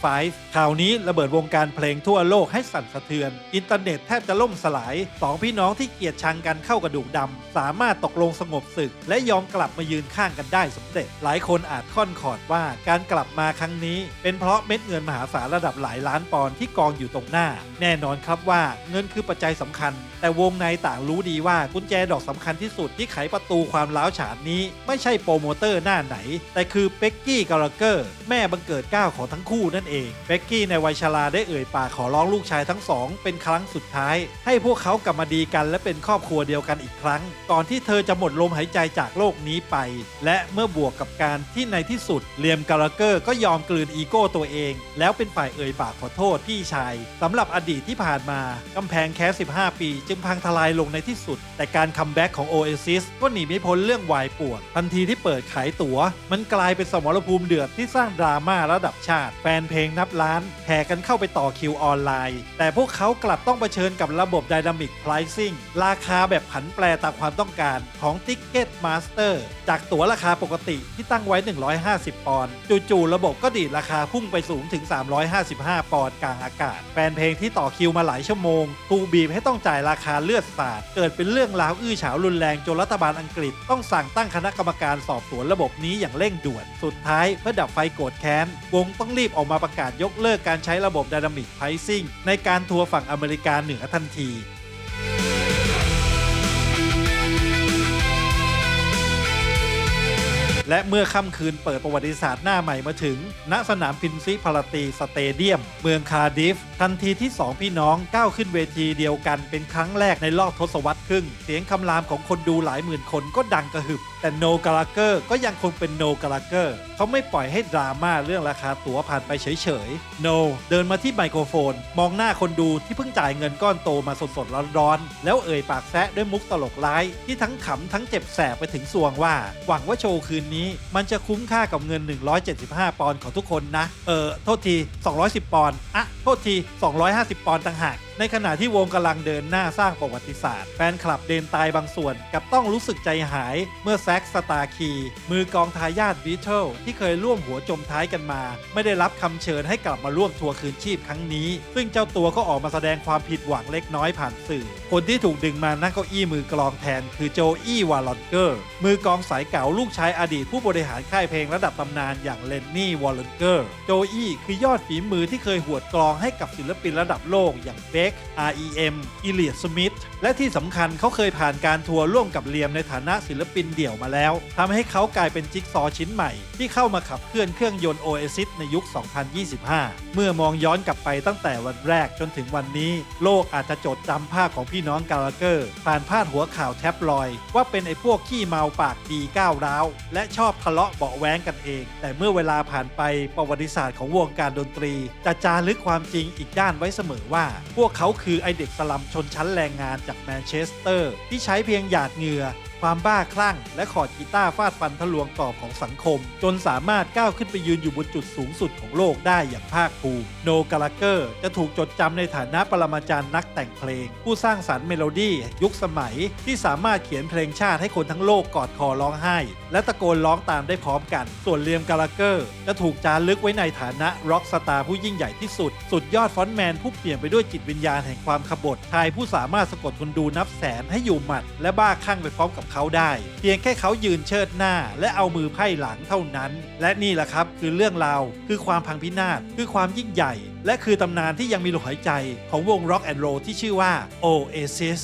25 ข่าวนี้ระเบิดวงการเพลงทั่วโลกให้สั่นสะเทือนอินเทอร์เน็ตแทบจะล่มสลาย2พี่น้องที่เกลียดชังกันเข้ากระดูกดำสามารถตกลงสงบศึกและยอมกลับมายืนข้างกันได้สำเร็จหลายคนอาจค่อนขอดว่าการกลับมาครั้งนี้เป็นเพราะเม็ดเงินมหาศาลระดับหลายล้านปอนด์ที่กองอยู่ตรงหน้าแน่นอนครับว่าเงินคือปัจจัยสำคัญแต่วงในต่างรู้ดีว่ากุญแจดอกสำคัญที่สุดที่ไขประตูความล้าวฉานนี้ไม่ใช่โปรโมเตอร์หน้าไหนแต่คือเป็กกี้กาลาเกอร์แม่บังเกิดเกล้าของทั้งคู่นั่นเองเป็กกี้ในวัยชราได้เอ่ยปากขอร้องลูกชายทั้งสองเป็นครั้งสุดท้ายให้พวกเขากลับมาดีกันและเป็นครอบครัวเดียวกันอีกครั้งก่อนที่เธอจะหมดลมหายใจจากโลกนี้ไปและเมื่อบวกกับการที่ในที่สุดเลียมกาลาเกอร์ก็ยอมกลืนอีโก้ตัวเองแล้วเป็นฝ่ายเอ่ยปากขอโทษพี่ชายสำหรับอดีตที่ผ่านมากำแพงแค้15 ปีจึงพังทลายลงในที่สุดแต่การคัมแบ็กของ Oasis ก็หนีไม่พ้นเรื่องวายป่วนทันทีที่เปิดขายตั๋วมันกลายเป็นสมรภูมิเดือดที่สร้างดราม่าระดับชาติแฟนเพลงนับล้านแห่กันเข้าไปต่อคิวออนไลน์แต่พวกเขากลับต้องเผชิญกับระบบ Dynamic Pricing ราคาแบบผันแปรตามความต้องการของ Ticketmaster จากตั๋วราคาปกติที่ตั้งไว้150 ปอนด์จู่ๆระบบก็ดีดราคาพุ่งไปสูงถึง355 ปอนด์กลางอากาศแฟนเพลงที่ต่อคิวมาหลายชั่วโมงถูกบีบให้ต้องจ่ายราคาเลือดสาดเกิดเป็นเรื่องราวอื้อฉาวรุนแรงจนรัฐบาลอังกฤษต้องสั่งตั้งคณะกรรมการสอบสวนระบบนี้อย่างเร่งด่วนสุดท้ายเพื่อดับไฟโกรธแค้นวงต้องรีบออกมาประกาศยกเลิกการใช้ระบบ Dynamic Pricing ในการทัวร์ฝั่งอเมริกาเหนือทันที แ และเมื่อค่ำคืนเปิดประวัติศาสตร์หน้าใหม่มาถึงณสนามพินซิพาราตีสเตเดียมเมืองคาร์ดิฟทันทีที่2พี่น้องก้าวขึ้นเวทีเดียวกันเป็นครั้งแรกในรอบทศวรรษครึ่งเสียงคำรามของคนดูหลายหมื่นคนก็ดังกระหึ่มแต่โนกาลาเกอร์ก็ยังคงเป็นโนกาลาเกอร์เขาไม่ปล่อยให้ดราม่าเรื่องราคาตั๋วผ่านไปเฉยๆโนเดินมาที่ไมโครโฟนมองหน้าคนดูที่เพิ่งจ่ายเงินก้อนโตมาสดๆร้อนๆแล้วเอ่ยปากแซะด้วยมุกตลกร้ายที่ทั้งขำทั้งเจ็บแสบไปถึงสวงว่าหวังว่าโชว์คืนนี้มันจะคุ้มค่ากับเงิน175ปอนด์ของทุกคนนะโทษที210ปอนด์โทษที250ปอนด์ต่างหากในขณะที่วงกำลังเดินหน้าสร้างประวัติศาสตร์แฟนคลับเดนตายบางส่วนกับต้องรู้สึกใจหายเมื่อแซ็กสตาร์คีมือกองทายาทบีเทิลที่เคยร่วมหัวจมท้ายกันมาไม่ได้รับคำเชิญให้กลับมาร่วมทัวร์คืนชีพครั้งนี้ซึ่งเจ้าตัวก็ออกมาแสดงความผิดหวังเล็กน้อยผ่านสื่อคนที่ถูกดึงมานั่งเก้าอี้มือกลองแทนคือโจอี้วาลอนเกอร์มือกลองสายเก่าลูกชายอดีตผู้บริหารค่ายเพลงระดับตำนานอย่างเลนนี่วอลเลนเกอร์โจอี้คือยอดฝีมือที่เคยหวดกลองให้กับศิลปินระดับโลกอย่างเบค R.E.M. อิเลียดสมิธและที่สำคัญเขาเคยผ่านการทัวร์ร่วมกับเลียมในฐานะศิลปินเดี่ยวมาแล้วทำให้เขากลายเป็นจิ๊กซอว์ชิ้นใหม่ที่เข้ามาขับเคลื่อนเครื่องยนต์ Oasis ในยุค 2025 เมื่อมองย้อนกลับไปตั้งแต่วันแรกจนถึงวันนี้โลกอาจจะจดจำภาพของพี่น้องกาลาเกอร์ผ่านพาดหัวข่าวแท็บลอยด์ว่าเป็นไอ้พวกขี้เมาปากดีก้าวร้าวและชอบทะเลาะเบาะแว้งกันเองแต่เมื่อเวลาผ่านไปประวัติศาสตร์ของวงการดนตรีจะจารึกความจริงอีกด้านไว้เสมอว่าพวกเขาคือไอเด็กสลัมชนชั้นแรงงานจากแมนเชสเตอร์ที่ใช้เพียงหยาดเหงื่อความบ้าคลั่งและคอร์ดกีตาร์ฟาดฟันทะลวงกรอบของสังคมจนสามารถก้าวขึ้นไปยืนอยู่บนจุดสูงสุดของโลกได้อย่างภาคภูมิโนกาลาเกอร์จะถูกจดจำในฐานะปรมาจารย์นักแต่งเพลงผู้สร้างสรรค์เมโลดี้ยุคสมัยที่สามารถเขียนเพลงชาติให้คนทั้งโลกกอดคอร้องไห้และตะโกนร้องตามได้พร้อมกันส่วนเลียมกาลาเกอร์จะถูกจารึกไว้ในฐานะร็อกสตาร์ผู้ยิ่งใหญ่ที่สุดสุดยอดฟรอนต์แมนผู้เปลี่ยนไปด้วยจิตวิญญาณแห่งความขบถชายผู้สามารถสะกดคนดูนับแสนให้อยู่หมัดและบ้าคลั่งไปพร้อมกับเขาได้เพียงแค่เขายืนเชิดหน้าและเอามือไพ่หลังเท่านั้นและนี่แหละครับคือเรื่องราวคือความพังพินาศคือความยิ่งใหญ่และคือตำนานที่ยังมีลมหายใจของวงร็อกแอนด์โรลที่ชื่อว่า Oasis